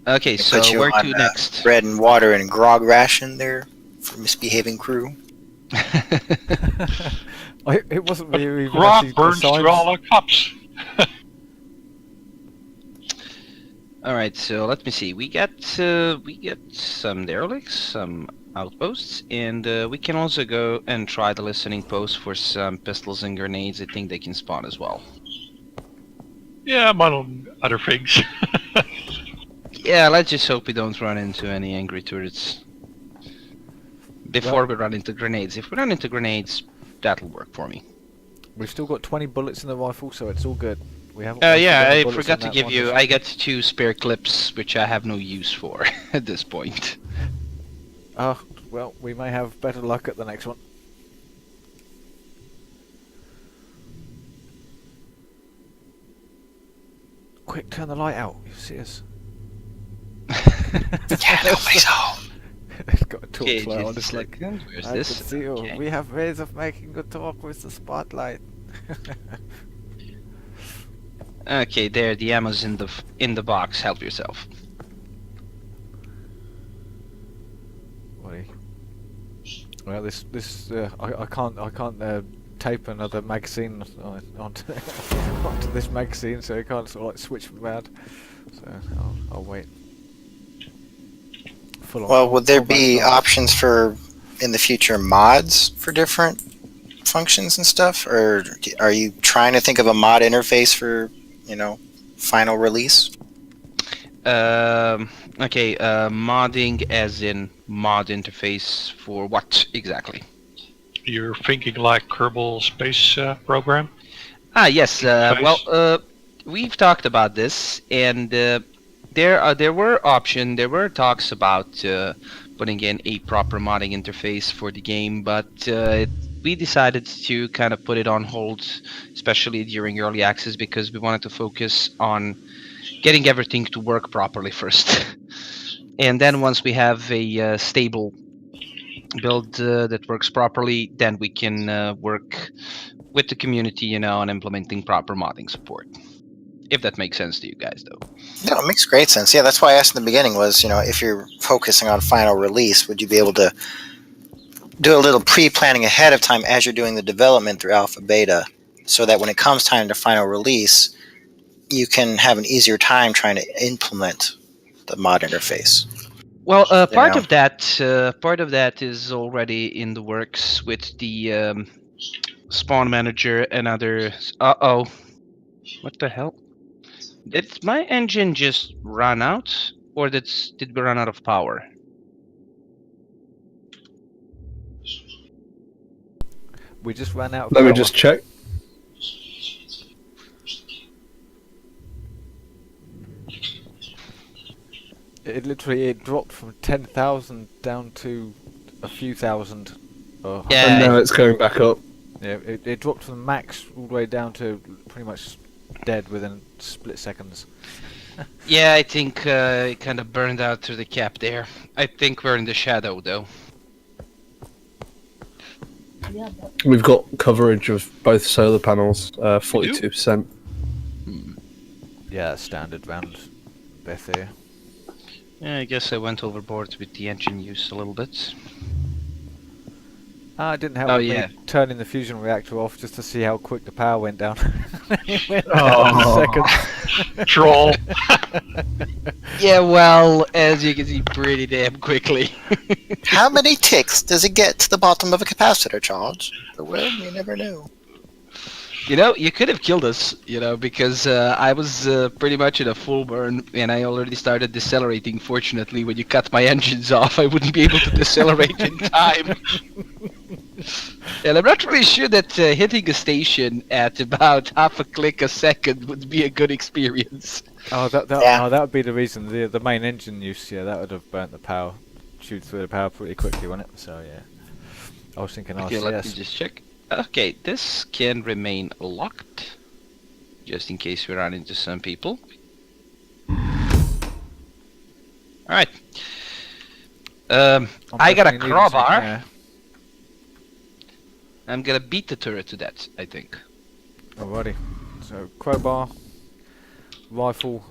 Okay, They so put you where on, to next? Bread and water and grog ration there for misbehaving crew. It wasn't But really even grog actually burns assigned. through all our cups. Alright, so let me see. We get some derelicts, some outposts, and we can also go and try the listening post for some pistols and grenades. I think they can spawn as well. Yeah, among other things. Yeah, let's just hope we don't run into any angry turrets before we run into grenades. If we run into grenades, that'll work for me. We've still got 20 bullets in the rifle, so it's all good. We haven't. Yeah, wasted any I bullets forgot on to that give one. you. I got 2 spare clips, which I have no use for at this point. Oh, well, we may have better luck at the next one. Quick, turn the light out. You see us? Yeah, nobody's home. It's got a torch Okay, light on. just It's a like, second. Where's I this? can see you. Okay. We have ways of making good talk with the spotlight. Okay, there. The ammo's in the box. Help yourself. Wait. Well, I can't tape another magazine onto onto this magazine, so I can't sort of like switch around. So I'll wait. Full on- Well, would there full back be on. options for, in the future, mods for different functions and stuff? Or are you trying to think of a mod interface for, final release? Okay. Modding, as in mod interface for what exactly? You're thinking like Kerbal Space Program? Ah, yes. Interface? Well, we've talked about this, and there were talks about putting in a proper modding interface for the game, but we decided to kind of put it on hold, especially during early access, because we wanted to focus on getting everything to work properly first. And then once we have a stable build that works properly, then we can work with the community, on implementing proper modding support. If that makes sense to you guys, though. No, it makes great sense. Yeah, that's why I asked in the beginning was, if you're focusing on final release, would you be able to do a little pre-planning ahead of time as you're doing the development through alpha beta, so that when it comes time to final release, you can have an easier time trying to implement the mod interface. Well, part of that is already in the works with the spawn manager and other. Uh-oh. What the hell? Did my engine just run out, or did we run out of power? We just ran out of Let power. me just check. It literally dropped from 10,000 down to a few thousand. Oh, Yeah. And now it's going back up. yeah, it dropped from max all the way down to pretty much dead within split seconds. Yeah, I think it kind of burned out through the cap there. I think we're in the shadow, though. We've got coverage of both solar panels, 42%. Yeah, that's standard round Beth here. Yeah, I guess I went overboard with the engine use a little bit. It didn't help Oh, me yeah. turning the fusion reactor off just to see how quick the power went down. It went Oh. down in seconds. Troll. Yeah, well, as you can see, pretty damn quickly. How many ticks does it get to the bottom of a capacitor charge? Well, you never know. You could have killed us, because I was pretty much in a full burn, and I already started decelerating. Fortunately, when you cut my engines off, I wouldn't be able to decelerate in time. And I'm not really sure that hitting a station at about half a click a second would be a good experience. Oh, Yeah. that would be the reason. The main engine use, that would have burnt the power, chewed through the power pretty quickly, wouldn't it? So yeah, I was thinking Okay, let me RCS. just check. Okay, this can remain locked, just in case we run into some people. Alright. I got a crowbar. Yeah. I'm gonna beat the turret to that, I think. Alrighty. So crowbar, rifle,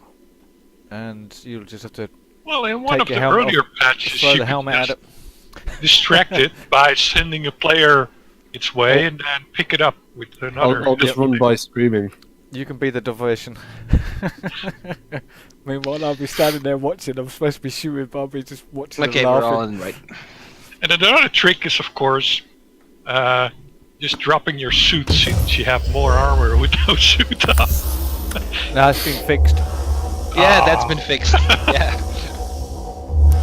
and you'll just have to Well, in one Take of your the helmet earlier off, patches, throw you the could helmet at just it. distract it by sending a player its way and then pick it up with another. I'll just run by screaming. You can be the diversion. Meanwhile, I'll be standing there watching. I'm supposed to be shooting, but I'll be just watching Okay, and we're laughing. all in right. And another trick is, of course, just dropping your suit since you have more armor with no suit on. No, it's been fixed. Yeah, that's been fixed. Yeah.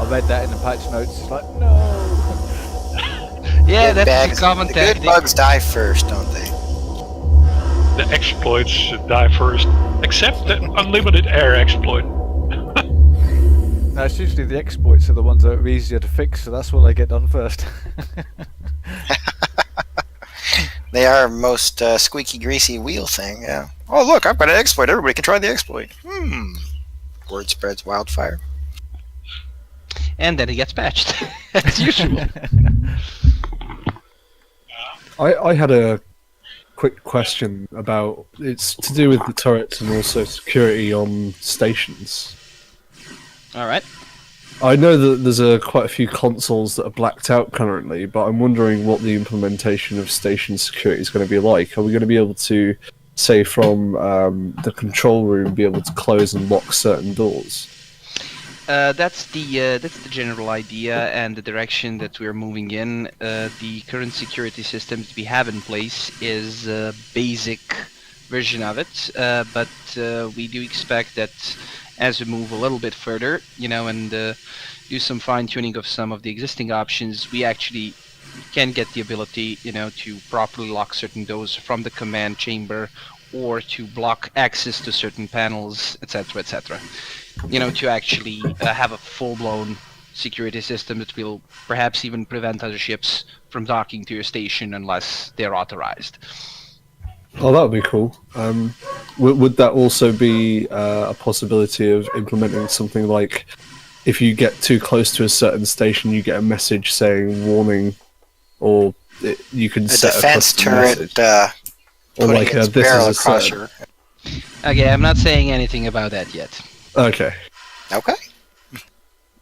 I read that in the patch notes. It's like, no. Yeah, Good that's bags- a common the good tactic. bugs die first, don't they? The exploits should die first, except the unlimited air exploit. No, it's usually the exploits are the ones that are easier to fix, so that's what they get done first. They are most squeaky, greasy wheel thing, yeah. Oh, look, I've got an exploit. Everybody can try the exploit. Word spreads wildfire. And then it gets patched, as usual. I had a quick question about, it's to do with the turrets and also security on stations. Alright. I know that there's quite a few consoles that are blacked out currently, but I'm wondering what the implementation of station security is going to be like. Are we going to be able to, say from the control room, be able to close and lock certain doors? That's the general idea and the direction that we're moving in. The current security system that we have in place is a basic version of it, but we do expect that as we move a little bit further, and do some fine-tuning of some of the existing options, we actually can get the ability, to properly lock certain doors from the command chamber, or to block access to certain panels, etc., etc. To actually have a full-blown security system that will perhaps even prevent other ships from docking to your station unless they're authorized. Oh, that would be cool. Would that also be a possibility of implementing something like, if you get too close to a certain station, you get a message saying "warning," or you can A set defense a custom message. turret Or putting like its this barrel is a across certain... your... Okay, I'm not saying anything about that yet. Okay. Okay.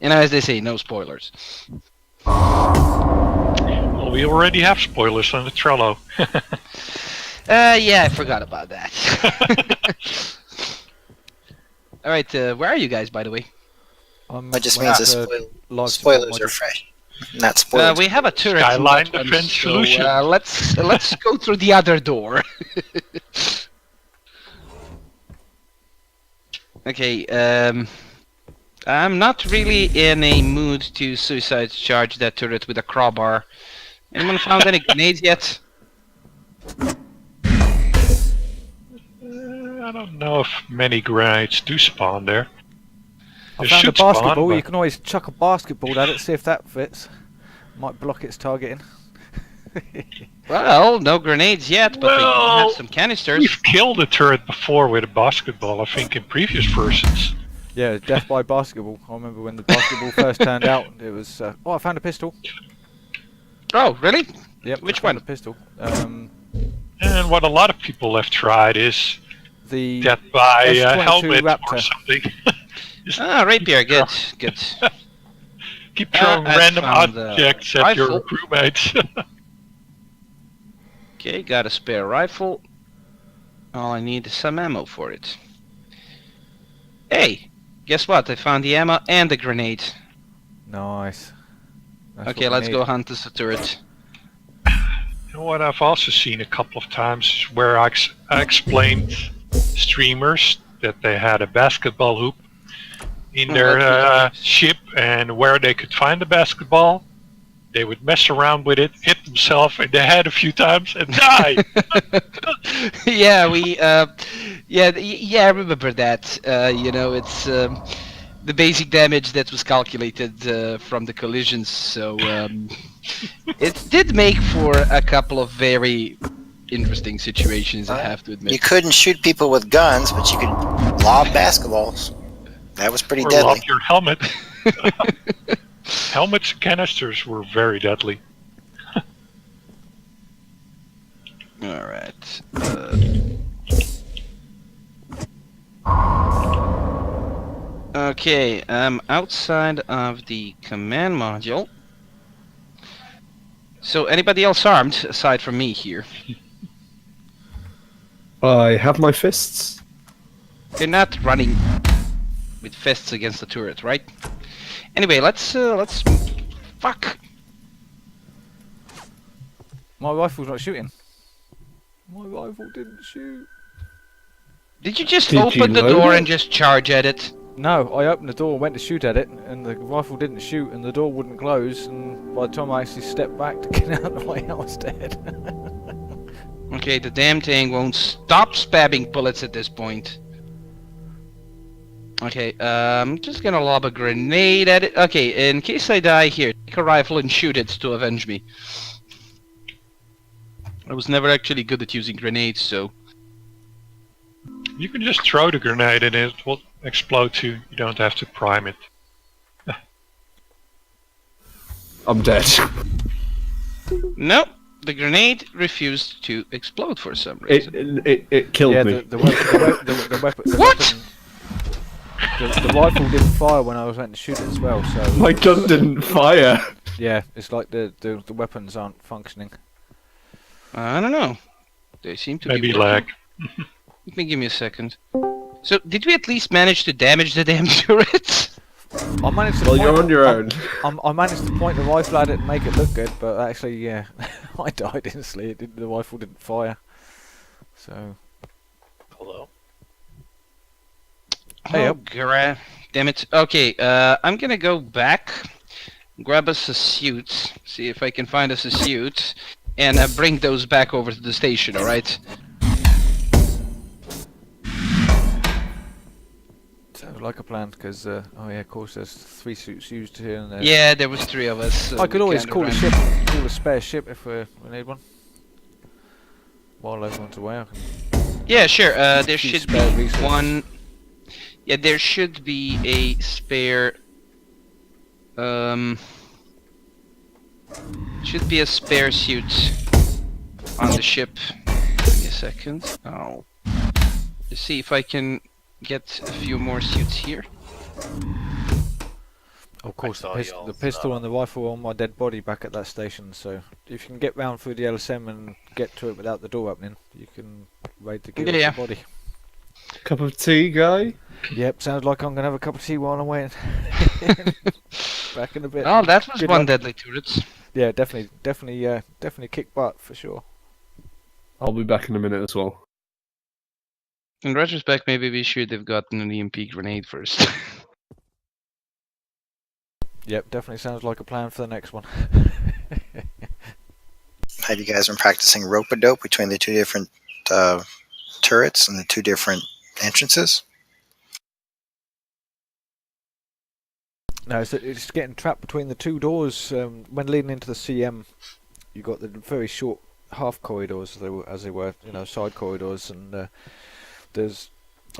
You know, as they say, no spoilers. Well, we already have spoilers on the Trello. Yeah, I forgot about that. Alright, where are you guys, by the way? That just means live spoilers support are module. fresh. Not spoilers. We have a turret. Skyline in that one, Defense so, Solution. let's go through the other door. Okay, I'm not really in a mood to suicide charge that turret with a crowbar. Anyone found any grenades yet? I don't know if many grenades do spawn there. I They found a should spawn, basketball. You but- can always chuck a basketball at it, see if that fits. Might block its targeting. Well, no grenades yet, but we do Well, have some canisters. We've killed a turret before with a basketball, I think, in previous versions. Yeah, death by basketball. I remember when the basketball first turned out. It was. Oh, I found a pistol. Oh, really? Yep. Which I found one? A pistol. And what a lot of people have tried is The death by a S22 helmet or Raptor. something. Ah, rapier, good, good. Keep throwing I random found the objects at your rifle. crewmates. Okay, got a spare rifle. All I need is some ammo for it. Hey, guess what? I found the ammo and the grenade. Nice. That's Okay, what we let's need. go hunt this turret. And what I've also seen a couple of times is where I explained streamers that they had a basketball hoop in Oh, their that's ship, and where they could find the basketball, they would mess around with it, hit themselves in the head a few times, and die. Yeah, I remember that. You know, it's the basic damage that was calculated from the collisions. So it did make for a couple of very interesting situations, I have to admit. You couldn't shoot people with guns, but you could lob basketballs. That was pretty Or deadly. lob your helmet. Helmets and canisters were very deadly. All right. Okay, I'm outside of the command module. So, anybody else armed aside from me here? I have my fists. You're not running with fists against the turret, right? Anyway, let's fuck. My rifle's not shooting. My rifle didn't shoot. Did you just Did open you the load door it? and just charge at it? No, I opened the door and went to shoot at it, and the rifle didn't shoot, and the door wouldn't close, and by the time I actually stepped back to get out of the way, I was dead. Okay, the damn thing won't stop spamming bullets at this point. Okay, I'm just gonna lob a grenade at it. Okay, in case I die here, take a rifle and shoot it to avenge me. I was never actually good at using grenades, so... You can just throw the grenade and it will explode too. You don't have to prime it. I'm dead. Nope, the grenade refused to explode for some reason. It killed yeah, me. the weapon. What? The rifle didn't fire when I was went to shoot it as well, so My gun didn't fire. yeah, it's like the weapons aren't functioning. I don't know. They seem to Maybe be working. lag. Let me give me a second. So, did we at least manage to damage the damn turret? I managed to Well, you're point- on your own. I managed to point the rifle at it and make it look good, but actually, yeah, I died instantly. The rifle didn't fire. So. Hello. Hey, Oh, damn it. Okay, I'm gonna go back, grab us a suit, see if I can find us a suit, and bring those back over to the station, alright? So like a plan, because oh yeah, of course, there's 3 suits used here and there. Yeah, there was 3 of us. So I could we always kinda call a ran- ship, call a spare ship if we need one. While everyone's away, I can Yeah, sure. There few should be spare resources. one. Yeah, there should be a spare. Should be a spare suit on the ship. Give me a second. I'll just see if I can get a few more suits here. Of course, saw y'all's, the pistol and the rifle are on my dead body back at that station, so if you can get round through the LSM and get to it without the door opening, you can raid the gear Yeah. off the body. Cup of tea, guy? Yep, sounds like I'm going to have a cup of tea while I'm waiting. Back in a bit. Oh, that was Good one luck. deadly turret. Yeah, definitely kick butt, for sure. I'll be back in a minute as well. In retrospect, maybe we should have gotten an EMP grenade first. Yep, definitely sounds like a plan for the next one. Have you guys been practicing rope-a-dope between the 2 different turrets and the 2 different entrances? No, it's getting trapped between the 2 doors. When leading into the CM, you got the very short half corridors, as they were, side corridors, and there's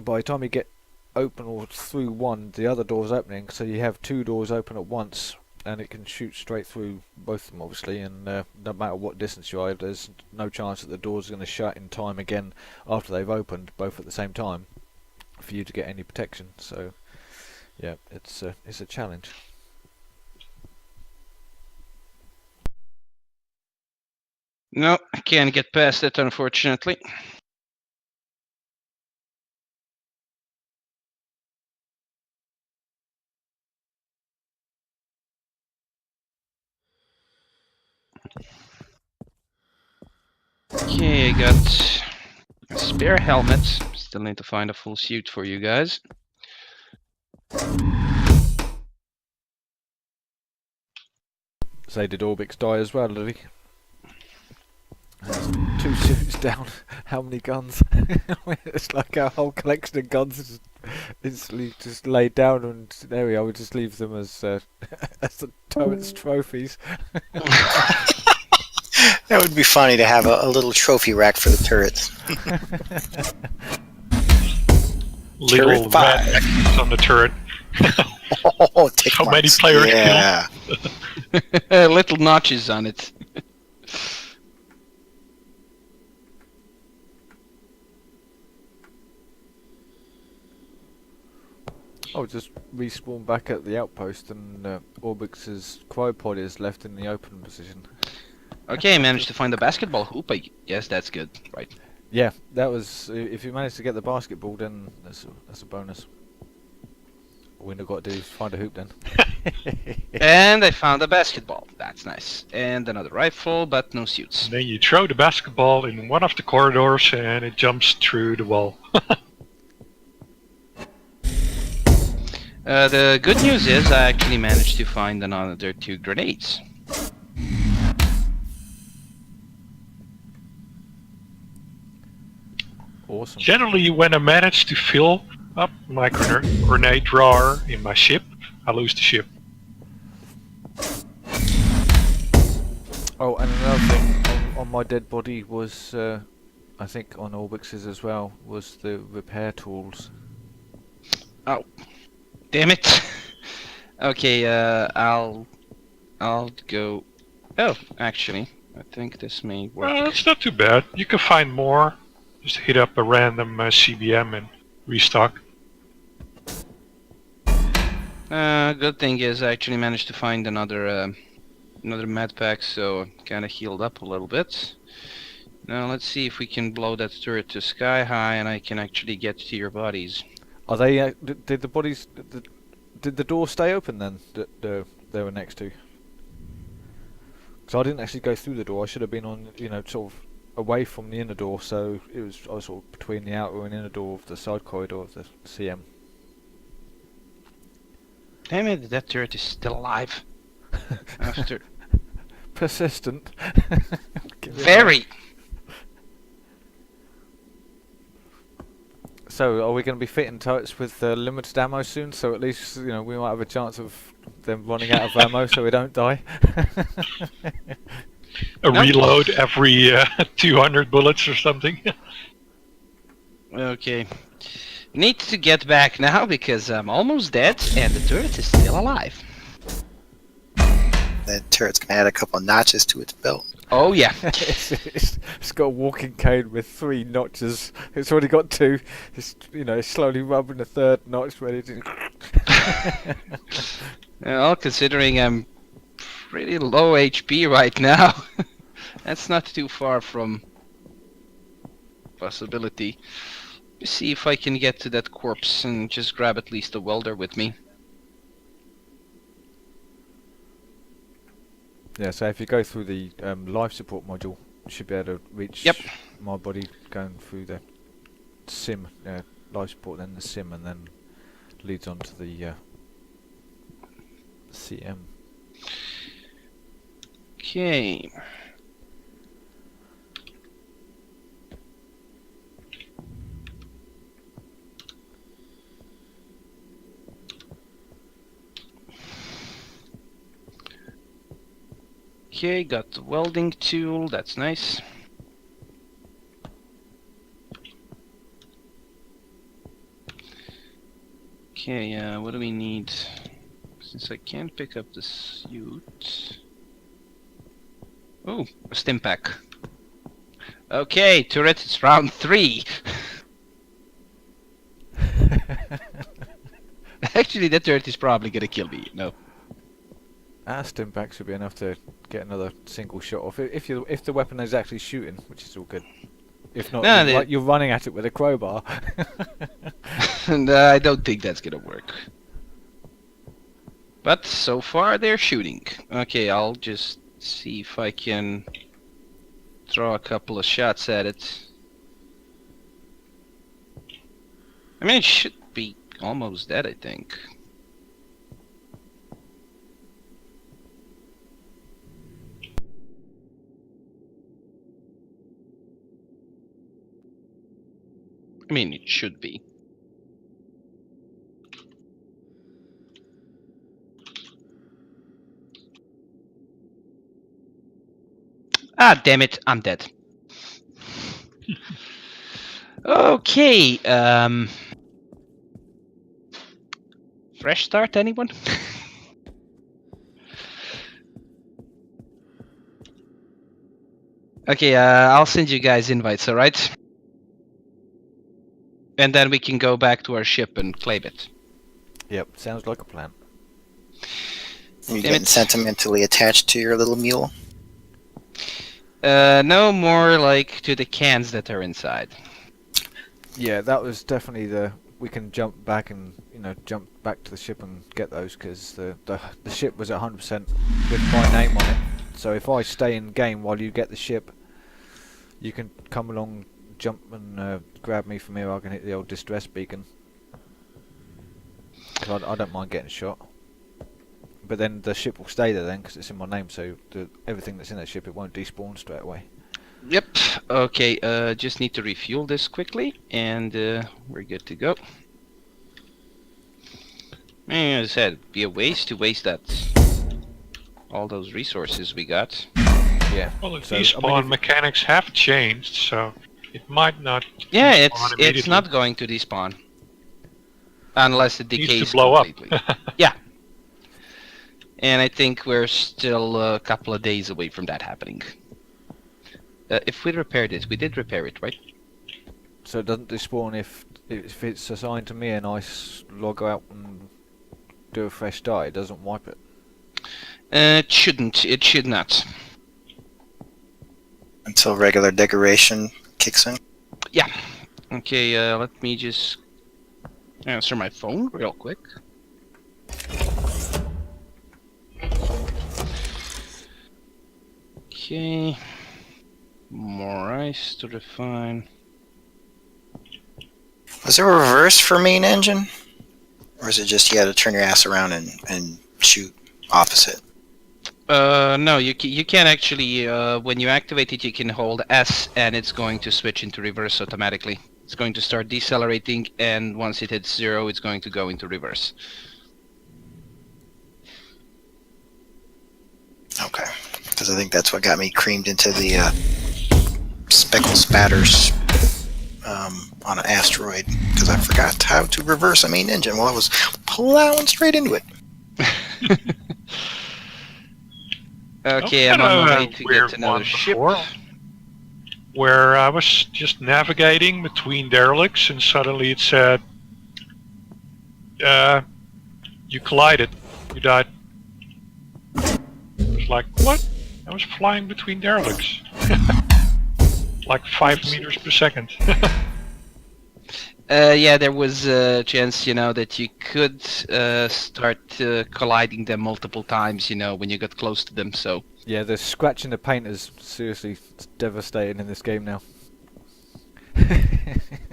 by the time you get open or through one, the other door's opening, so you have 2 doors open at once, and it can shoot straight through both of them, obviously, and no matter what distance you are, there's no chance that the door's going to shut in time again after they've opened, both at the same time, for you to get any protection. So yeah, it's a challenge. No, I can't get past it, unfortunately. Okay, I got a spare helmet. Still need to find a full suit for you guys. So did Orbix die as well, did he? There's 2 suits down. How many guns? It's like our whole collection of guns is instantly just laid down, and there we are. We just leave them as as the turret's trophies. That would be funny to have a little trophy rack for the turrets. Little Turret red five. X's on the turret. Oh, tick So many marks. players Yeah. Little notches on it. Oh, just respawn back at the outpost, and Orbix's quadrupod is left in the open position. Okay, managed to find the basketball hoop. I guess that's good, right? Yeah, that was. If you manage to get the basketball, then that's a bonus. All we've got to do is find a hoop then. And I found a basketball. That's nice. And another rifle, but no suits. And then you throw the basketball in one of the corridors and it jumps through the wall. The good news is I actually managed to find another 2 grenades. Awesome. Generally, when I manage to fill up my grenade drawer in my ship, I lose the ship. Oh, and another thing on my dead body was, I think on Orbix's as well, was the repair tools. Oh, damn it! Okay, I'll go. Oh, actually, I think this may work. Well, it's not too bad. You can find more. Just hit up a random CBM and restock. Good thing is I actually managed to find another med pack, so kind of healed up a little bit. Now let's see if we can blow that turret to sky high, and I can actually get to your bodies. Are they? Did the bodies? Did the door stay open then? That they were next to? Because I didn't actually go through the door. I should have been on, sort of away from the inner door. So I was sort of between the outer and inner door of the side corridor of the CM. Damn it! That turret is still alive. After Persistent. Give it a- very. So, are we going to be fitting turrets with limited ammo soon? So at least we might have a chance of them running out of ammo, so we don't die. A reload every 200 bullets or something. Okay. Need to get back now because I'm almost dead and the turret is still alive. That turret's gonna add a couple of notches to its belt. Oh yeah. It's got a walking cane with 3 notches. It's already got 2. It's slowly rubbing the 3rd notch ready to. Well, considering I'm pretty low HP right now, that's not too far from possibility. Let's see if I can get to that corpse and just grab at least a welder with me. Yeah, so if you go through the life support module, you should be able to reach my body going through the sim, life support, then the sim, and then leads on to the CM. Okay. Okay, got the welding tool, that's nice. Okay, what do we need? Since I can't pick up the suit. Oh, a stim pack. Okay, turret, it's round 3. Actually, that turret is probably gonna kill me, no. Stim pack should be enough to get another single shot off. If the weapon is actually shooting, which is all good. If not, you're running at it with a crowbar. And I don't think that's gonna work. But so far they're shooting. Okay, I'll just see if I can throw a couple of shots at it. I mean, it should be almost dead, I think. I mean, it should be. Ah, damn it, I'm dead. Okay, fresh start, anyone? Okay, I'll send you guys invites, alright? And then we can go back to our ship and claim it. Yep, sounds like a plan. You getting sentimentally attached to your little mule? No, more like to the cans that are inside. Yeah, that was definitely we can jump back and jump back to the ship and get those because the ship was 100% with my name on it. So if I stay in game while you get the ship, you can come along, jump and grab me from here. I can hit the old distress beacon. Cause I don't mind getting shot. But then the ship will stay there then because it's in my name. So everything that's in that ship, it won't despawn straight away. Yep. Okay. Just need to refuel this quickly, and we're good to go. Man, as I said, it'd be a waste to waste all those resources we got. Yeah. Well, the despawn mechanics have changed, so it might not. Yeah, it's not going to despawn unless it decays needs to blow completely. up. Yeah. And I think we're still a couple of days away from that happening. If we repaired it, we did repair it, right? So it doesn't despawn if it's assigned to me and I log out and do a fresh start. It doesn't wipe it. It shouldn't. It should not. Until regular decoration kicks in? Yeah. Okay, let me just answer my phone real quick. Okay. More ice to refine. Was there a reverse for main engine? Or is it just you had to turn your ass around and shoot opposite? No, you can actually, when you activate it, you can hold S and it's going to switch into reverse automatically. It's going to start decelerating, and once it hits 0, it's going to go into reverse. Okay, because I think that's what got me creamed into the speckle spatters on an asteroid, because I forgot how to reverse a main engine while I was plowing straight into it. Okay, I'm on my way to get another ship. Where I was just navigating between derelicts, and suddenly it said, you collided, you died. I was like, what? I was flying between derelicts. Like 5 meters per second. Yeah, there was a chance, that you could start colliding them multiple times, when you got close to them, so... Yeah, the scratching the paint is seriously devastating in this game now.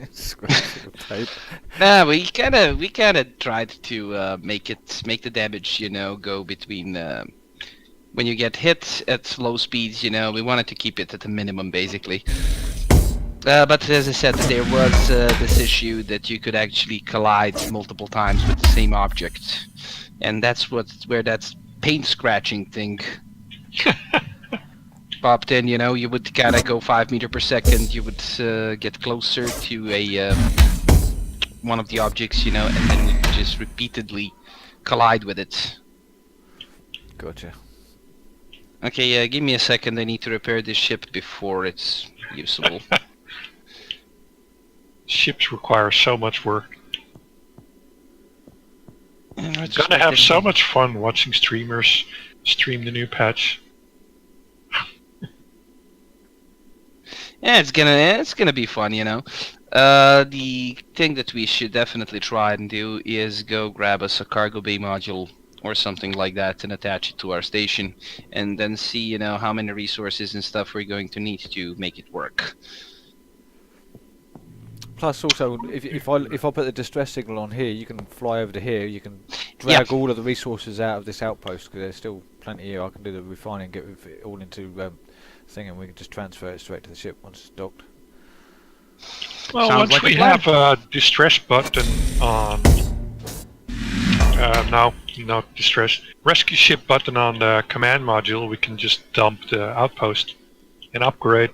Scratching the paint. Nah, we kind of tried to make the damage, go between when you get hit at low speeds, we wanted to keep it at a minimum, basically. But as I said, there was this issue that you could actually collide multiple times with the same object, and that's where that paint scratching thing popped in. You would kind of go 5 meters per second. You would get closer to a one of the objects, and then we would just repeatedly collide with it. Gotcha. Okay, give me a second. I need to repair this ship before it's usable. Ships require so much work. And I'm gonna have so much fun watching streamers stream the new patch. Yeah, it's gonna be fun, The thing that we should definitely try and do is go grab us a cargo bay module or something like that and attach it to our station, and then see, how many resources and stuff we're going to need to make it work. Plus, also, if I put the distress signal on here, you can fly over to here. You can drag all of the resources out of this outpost, because there's still plenty here. I can do the refining, get it all into thing, and we can just transfer it straight to the ship once it's docked. Well, Sounds once like we a plan. have a distress button on, no, not distress, rescue ship button on the command module, we can just dump the outpost and upgrade.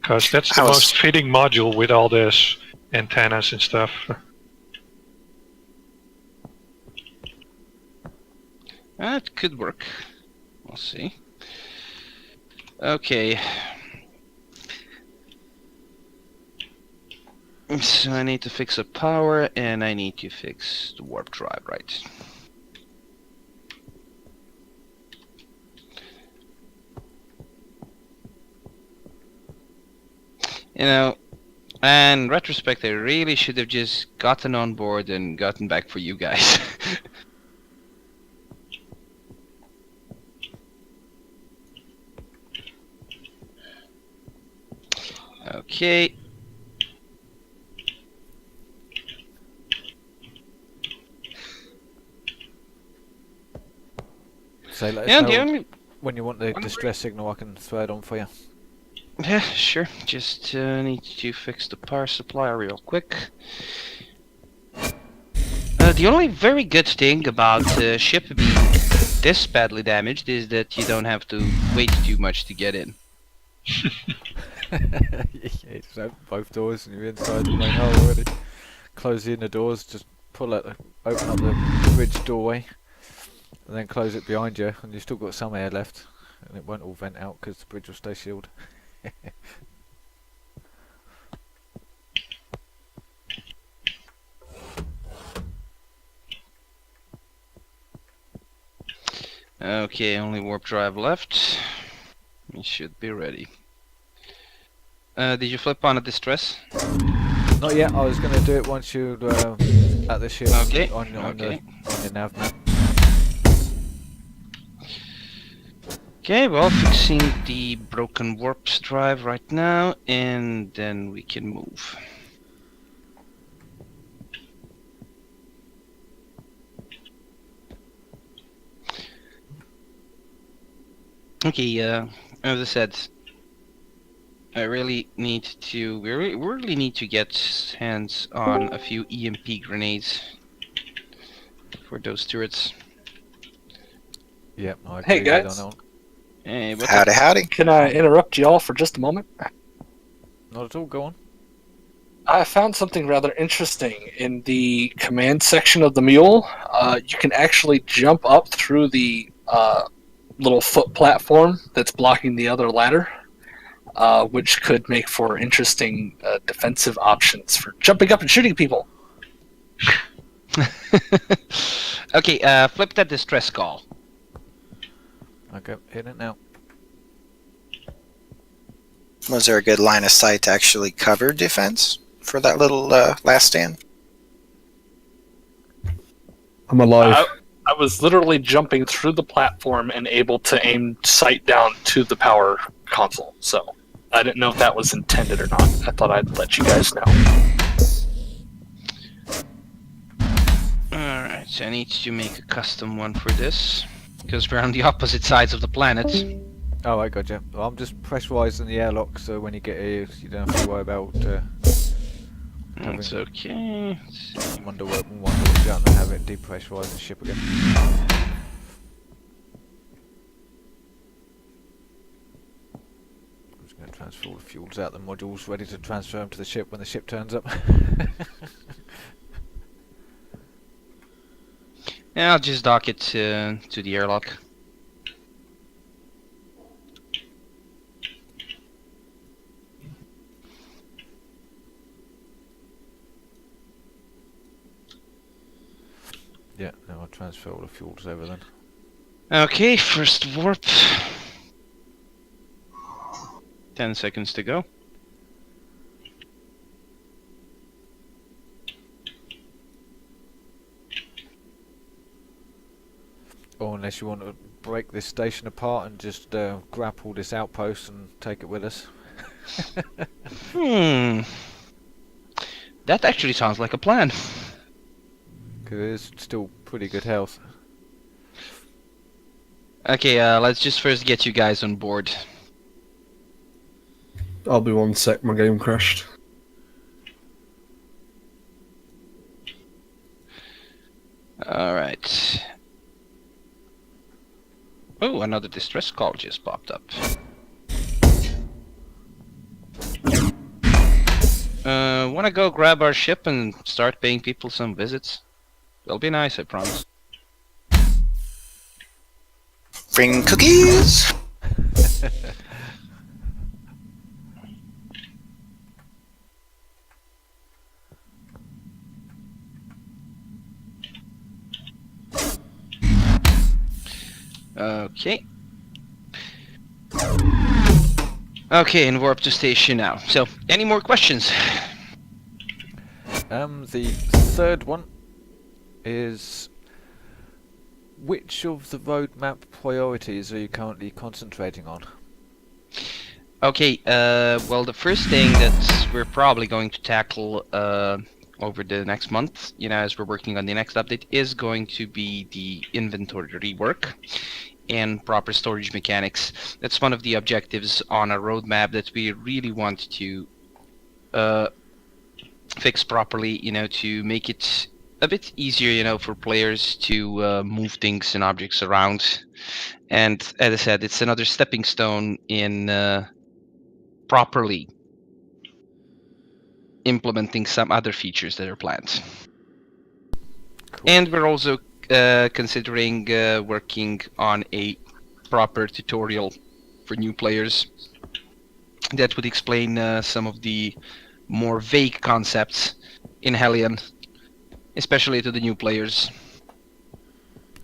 Because that's the most fitting module with all this antennas and stuff. That could work. We'll see. Okay. So I need to fix the power, and I need to fix the warp drive, right? In retrospect, I really should have just gotten on board and gotten back for you guys. Okay. So let us know when you want the distress signal. I can throw it on for you. Yeah, sure. Just need to fix the power supply real quick. The only very good thing about the ship being this badly damaged is that you don't have to wait too much to get in. Yeah, just open both doors and you're inside the main hull already. Close the inner doors, just open up the bridge doorway, and then close it behind you, and you've still got some air left, and it won't all vent out because the bridge will stay sealed. Okay, only warp drive left. We should be ready. Did you flip on a distress? Not yet. I was going to do it once you're at the ship. Okay. On the nav map. Okay, well, fixing the broken warp drive right now, and then we can move. Okay, as I said, We really need to get hands on a few EMP grenades for those turrets. Yep, I Hey, agree with you guys. on that one. Hey, what's Howdy, up? howdy. Can I interrupt y'all for just a moment? Not at all, go on. I found something rather interesting in the command section of the mule. You can actually jump up through the little foot platform that's blocking the other ladder, which could make for interesting defensive options for jumping up and shooting people. Okay, flip that distress call. Okay, hit it now. Was there a good line of sight to actually cover defense for that little last stand? I'm alive. I was literally jumping through the platform and able to aim sight down to the power console, so I didn't know if that was intended or not. I thought I'd let you guys know. Alright, so I need to make a custom one for this, because we're on the opposite sides of the planet. Oh, I gotcha. Well, I'm just pressurising the airlock, so when you get here, you don't have to worry about That's okay. one door open, one door shut, and then have it depressurise the ship again. I'm just going to transfer all the fuels out the modules, ready to transfer them to the ship when the ship turns up. Yeah, I'll just dock it to the airlock. Yeah, now I'll transfer all the fuels over then. Okay, first warp. 10 seconds to go. Or unless you want to break this station apart and just grapple this outpost and take it with us. That actually sounds like a plan. Because it's still pretty good health. Okay, let's just first get you guys on board. I'll be 1 sec, my game crashed. Alright. Oh, another distress call just popped up. Wanna go grab our ship and start paying people some visits? It'll be nice, I promise. Bring cookies! Okay. Okay, and warp to station now. So, any more questions? The third one is, which of the roadmap priorities are you currently concentrating on? Okay, well, the first thing that we're probably going to tackle over the next month, as we're working on the next update, is going to be the inventory rework and proper storage mechanics. That's one of the objectives on a roadmap that we really want to fix properly, to make it a bit easier, for players to move things and objects around. And as I said, it's another stepping stone in properly implementing some other features that are planned. Cool. And we're also considering working on a proper tutorial for new players that would explain some of the more vague concepts in Hellion, especially to the new players.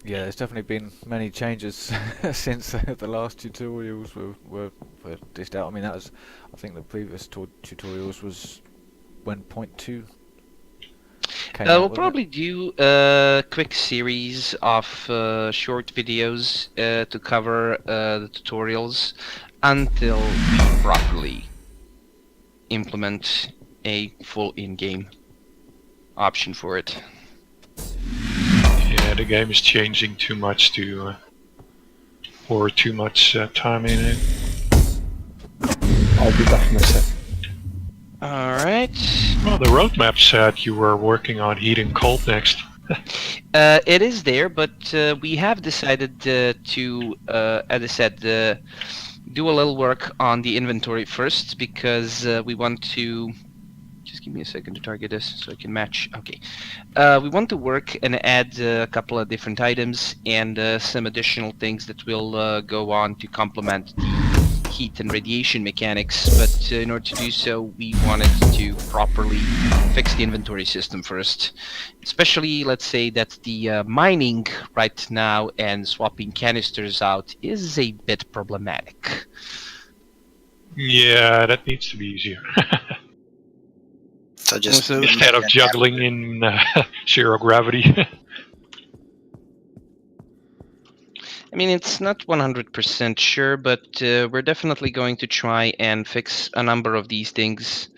Yeah, there's definitely been many changes since the last tutorials were dished out. I mean, I think the previous tutorials was when 0.2 came out. We'll probably do a quick series of short videos to cover the tutorials until we properly implement a full in-game option for it. Yeah, the game is changing too much to pour too much time in it. I'll be back in a sec. Alright. Well, the roadmap said you were working on heat and cold next. It is there, but we have decided to, as I said, do a little work on the inventory first, because we want to... Just give me a second to target this so I can match. Okay. We want to work and add a couple of different items and some additional things that will go on to complement the heat and radiation mechanics. But in order to do so, we wanted to properly fix the inventory system first. Especially, let's say that the mining right now and swapping canisters out is a bit problematic. Yeah, that needs to be easier. So just Also, Instead of juggling in zero gravity. I mean, it's not 100% sure, but we're definitely going to try and fix a number of these things,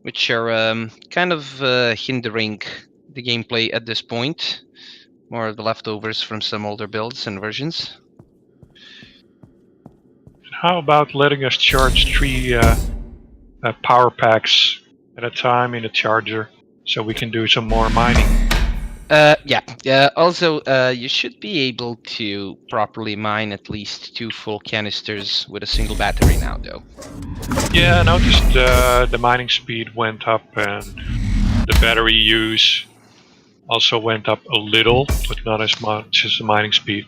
which are kind of hindering the gameplay at this point. More of the leftovers from some older builds and versions. How about letting us charge 3 power packs at a time in a charger, so we can do some more mining? Yeah. Also, you should be able to properly mine at least 2 full canisters with a single battery now, though. Yeah, I noticed the mining speed went up and the battery use also went up a little, but not as much as the mining speed.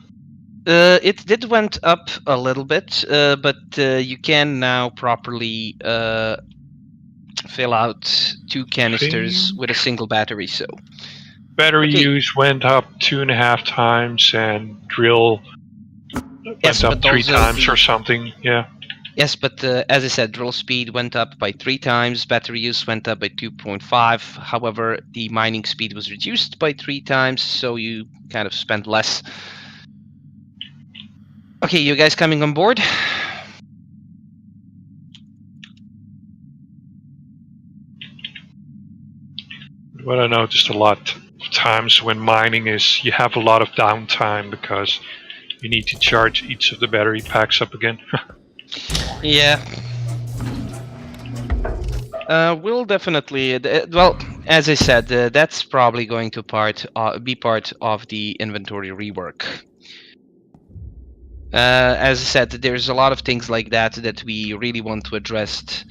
It did went up a little bit, but you can now properly fill out 2 canisters with a single battery. So battery okay. use went up 2.5 times, and drill went up 3 times or something. Yeah. Yes, but as I said, drill speed went up by 3 times, battery use went up by 2.5. However, the mining speed was reduced by 3 times, so you kind of spent less. Okay, you guys coming on board? What I noticed a lot of times when mining is you have a lot of downtime because you need to charge each of the battery packs up again. Yeah. We'll definitely. Well, as I said, that's probably going to be part of the inventory rework. As I said, there's a lot of things like that that we really want to address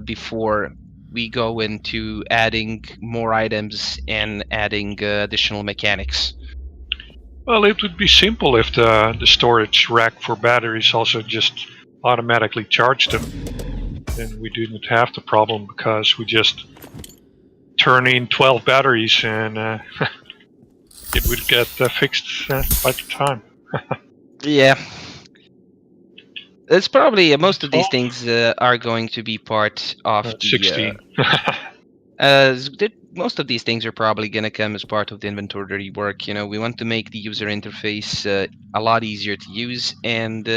before we go into adding more items and adding additional mechanics. Well, it would be simple if the storage rack for batteries also just automatically charged them. Then we didn't have the problem, because we just turn in 12 batteries and it would get fixed by the time. Yeah. It's probably most of these things are going to be part of the 16. Most of these things are probably going to come as part of the inventory work. You know, we want to make the user interface a lot easier to use, and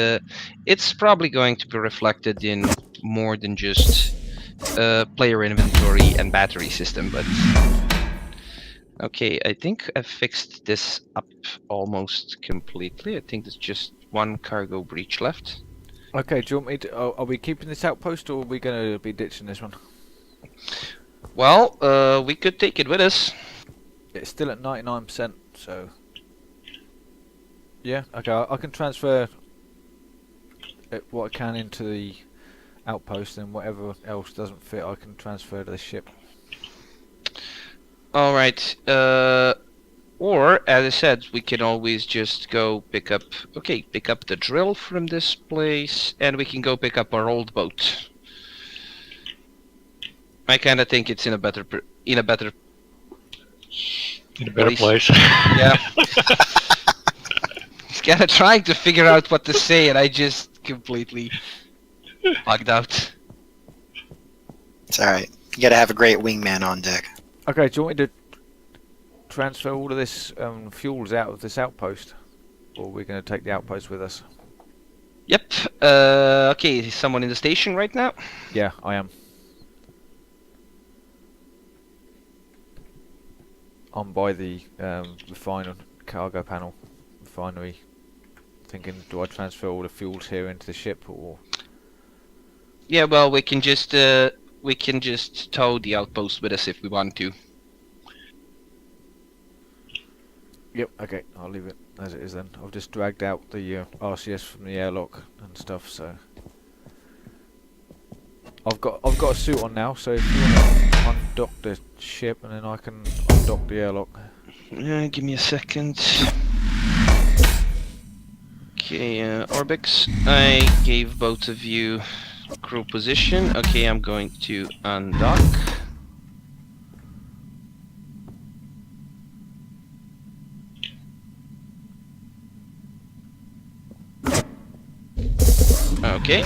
it's probably going to be reflected in more than just player inventory and battery system. But okay, I think I've fixed this up almost completely. I think there's just 1 cargo breach left. Okay, do you want me to... are we keeping this outpost, or are we going to be ditching this one? Well, we could take it with us. It's still at 99%, so... Yeah, okay, I can transfer what I can into the outpost, and whatever else doesn't fit I can transfer to the ship. Alright, or, as I said, we can always just go pick up the drill from this place, and we can go pick up our old boat. I kind of think it's in a better place. Yeah. It's kind of trying to figure out what to say, and I just completely bugged out. It's alright. You gotta have a great wingman on deck. Okay, do you want me to transfer all of this fuels out of this outpost? Or are we going to take the outpost with us? Yep. Okay, is someone in the station right now? Yeah, I am. I'm by the cargo panel refinery, thinking, do I transfer all the fuels here into the ship, or... Yeah, well, we can just tow the outpost with us if we want to. Yep. Okay. I'll leave it as it is then. I've just dragged out the RCS from the airlock and stuff. So I've got a suit on now. So if you want to undock the ship, and then I can undock the airlock. Give me a second. Okay, Orbix, I gave both of you crew position. Okay, I'm going to undock. Okay.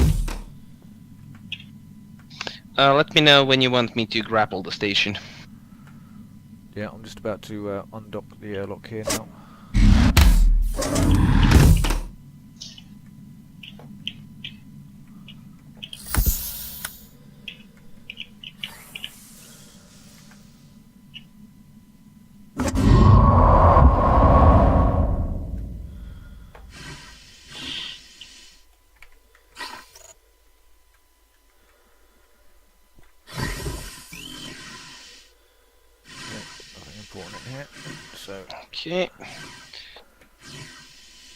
Let me know when you want me to grapple the station. Yeah, I'm just about to undock the airlock here now. Important in here. So Okay.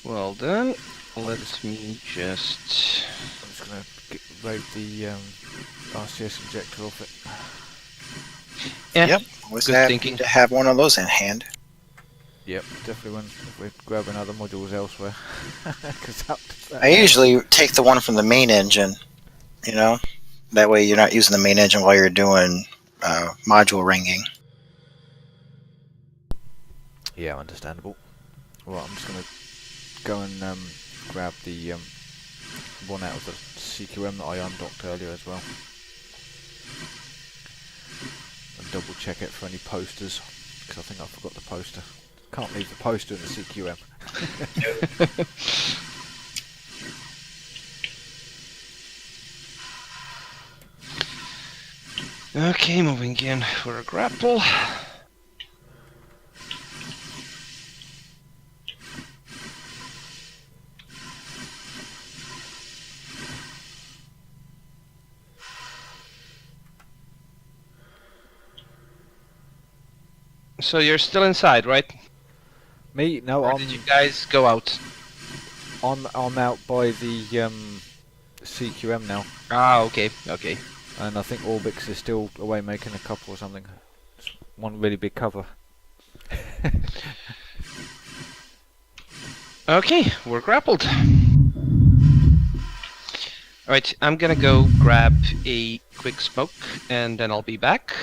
Well done. Let me just... I'm just gonna raid the RCS injector off it. Yeah, Yep. Always good happy thinking. to have one of those in hand. Yep, definitely when we're grabbing other modules elsewhere. Cause that I usually take the one from the main engine, you know? That way you're not using the main engine while you're doing module ringing. Yeah, understandable. Well, I'm just gonna go and grab the one out of the CQM that I undocked earlier as well, and double check it for any posters, because I think I forgot the poster. Can't leave the poster in the CQM. Okay, moving in for a grapple. So you're still inside, right? Me? No, Or did you guys go out? I'm out by the CQM now, Ah, okay, okay. and I think Orbix is still away making a couple or something. It's one really big cover. Okay, we're grappled. Alright, I'm gonna go grab a quick smoke, and then I'll be back.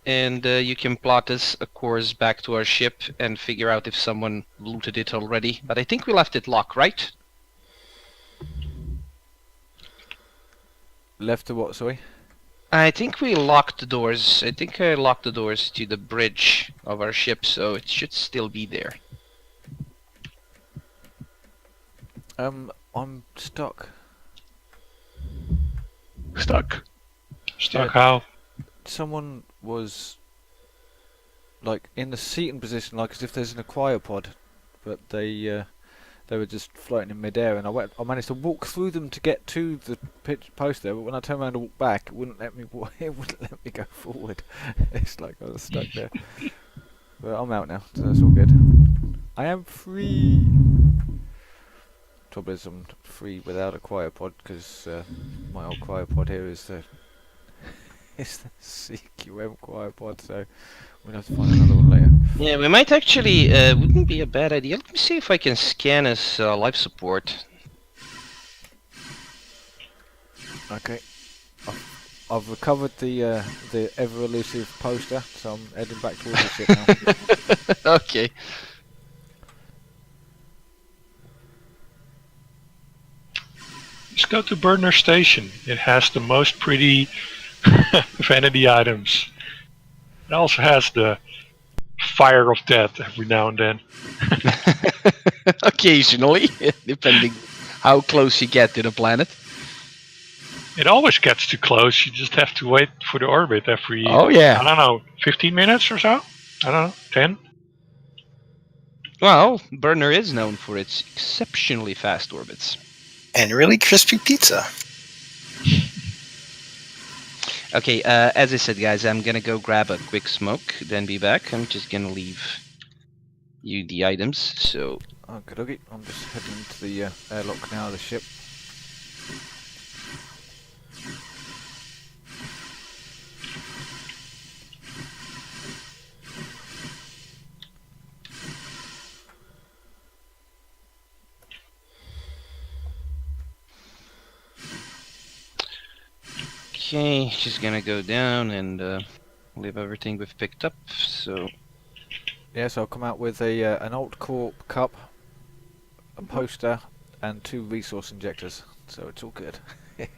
And you can plot us a course back to our ship and figure out if someone looted it already. But I think we left it locked, right? Left to what, sorry? I think we locked the doors. I think I locked the doors to the bridge of our ship, so it should still be there. I'm stuck. Stuck Yeah. how? Someone was like in the seating position, like as if there's an aquariopod, but they were just floating in midair, and I managed to walk through them to get to the pitch post there, but when I turned around to walk back, it wouldn't let me. It wouldn't let me go forward. It's like I was stuck there. But I'm out now, so that's all good. I am free. Trouble is, I'm free without a cryopod because my old cryopod here is the CQM cryopod, so we'll have to find another one later. Yeah, we might actually, wouldn't be a bad idea. Let me see if I can scan his life support. Okay. I've recovered the ever elusive poster, so I'm heading back towards the ship now. Okay. Just go to Burner Station. It has the most pretty vanity items. It also has the fire of death every now and then. Occasionally, depending how close you get to the planet. It always gets too close. You just have to wait for the orbit every, Oh yeah. I don't know, 15 minutes or so? I don't know, 10? Well, Burner is known for its exceptionally fast orbits. And really crispy pizza. Okay, as I said, guys, I'm gonna go grab a quick smoke, then be back. I'm just gonna leave you the items, so... Okay, okay. I'm just heading into the airlock now of the ship. Okay, just gonna go down and leave everything we've picked up, so... Yes, I'll come out with an Alt Corp cup, a poster, and 2 resource injectors. So it's all good. Let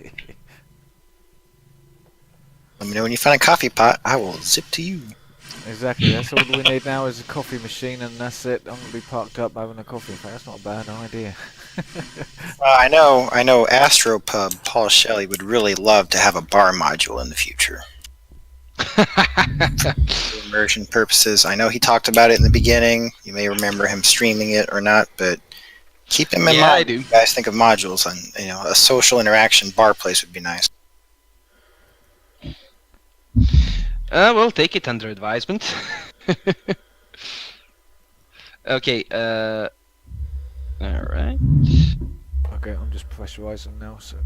me know when you find a coffee pot. I will zip to you. Exactly. That's all we need now is a coffee machine, and that's it. I'm gonna be parked up having a coffee. In fact, that's not a bad idea. I know. Astropub Paul Shelley would really love to have a bar module in the future. For immersion purposes. I know he talked about it in the beginning. You may remember him streaming it or not, but keep him in Yeah, mind. I do. You guys think of modules, and a social interaction bar place would be nice. We'll take it under advisement. Okay, alright. Okay, I'm just pressurizing now. So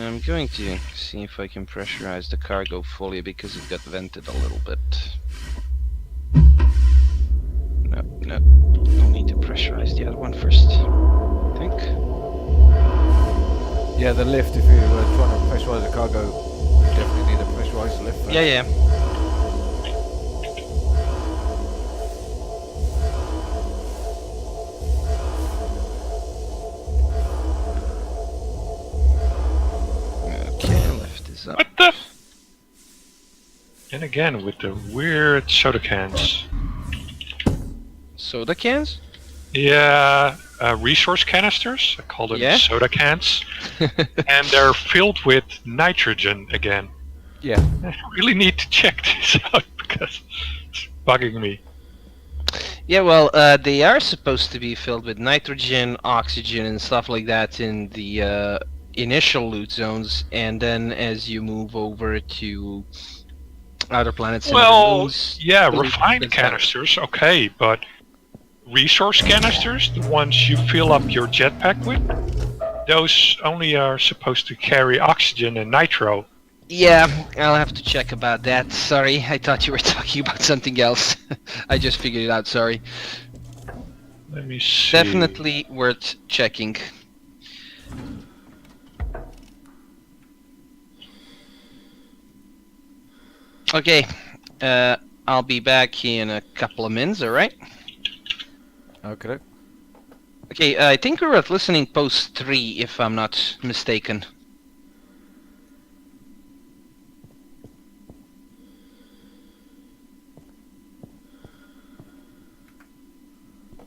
I'm going to see if I can pressurize the cargo fully because it got vented a little bit. No, I'll need to pressurize the other one first, I think. yeah, the lift. If you were trying to pressurize the cargo, you definitely need to pressurize the lift first. Yeah. Okay, lift is up. What the? And again with the weird soda cans. Soda cans? Yeah, resource canisters. I call them Yeah? soda cans, and they're filled with nitrogen again. Yeah. I really need to check this out because it's bugging me. Yeah, well, they are supposed to be filled with nitrogen, oxygen, and stuff like that in the initial loot zones, and then as you move over to outer planets and other Well, moons, yeah, the loot refined is better. canisters, okay, but resource canisters, the ones you fill up your jetpack with, those only are supposed to carry oxygen and nitro. Yeah, I'll have to check about that. Sorry, I thought you were talking about something else. I just figured it out, sorry. Let me see. Definitely worth checking. Okay, I'll be back in a couple of minutes, alright? Okay. Okay, I think we were at listening post 3, if I'm not mistaken.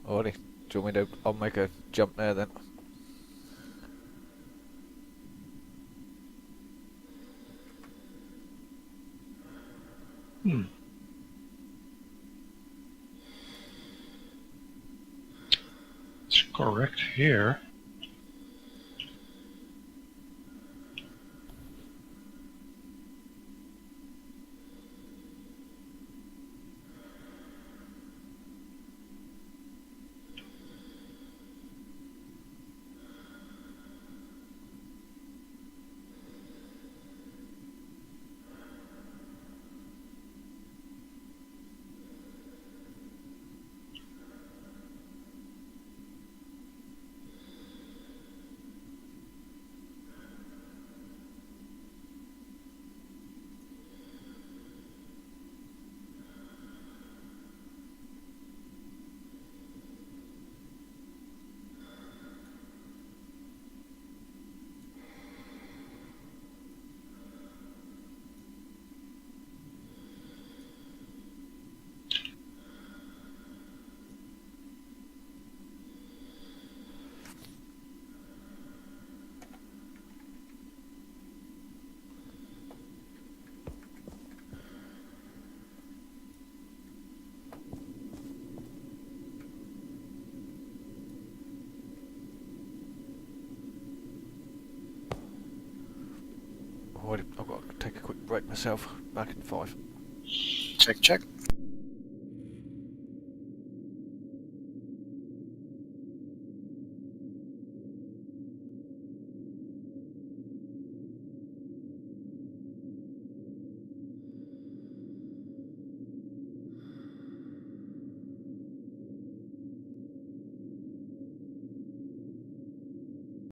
Alrighty. Do you want me to? I'll make a jump there then. It's correct here. I've got to take a quick break myself. Back in 5. Check.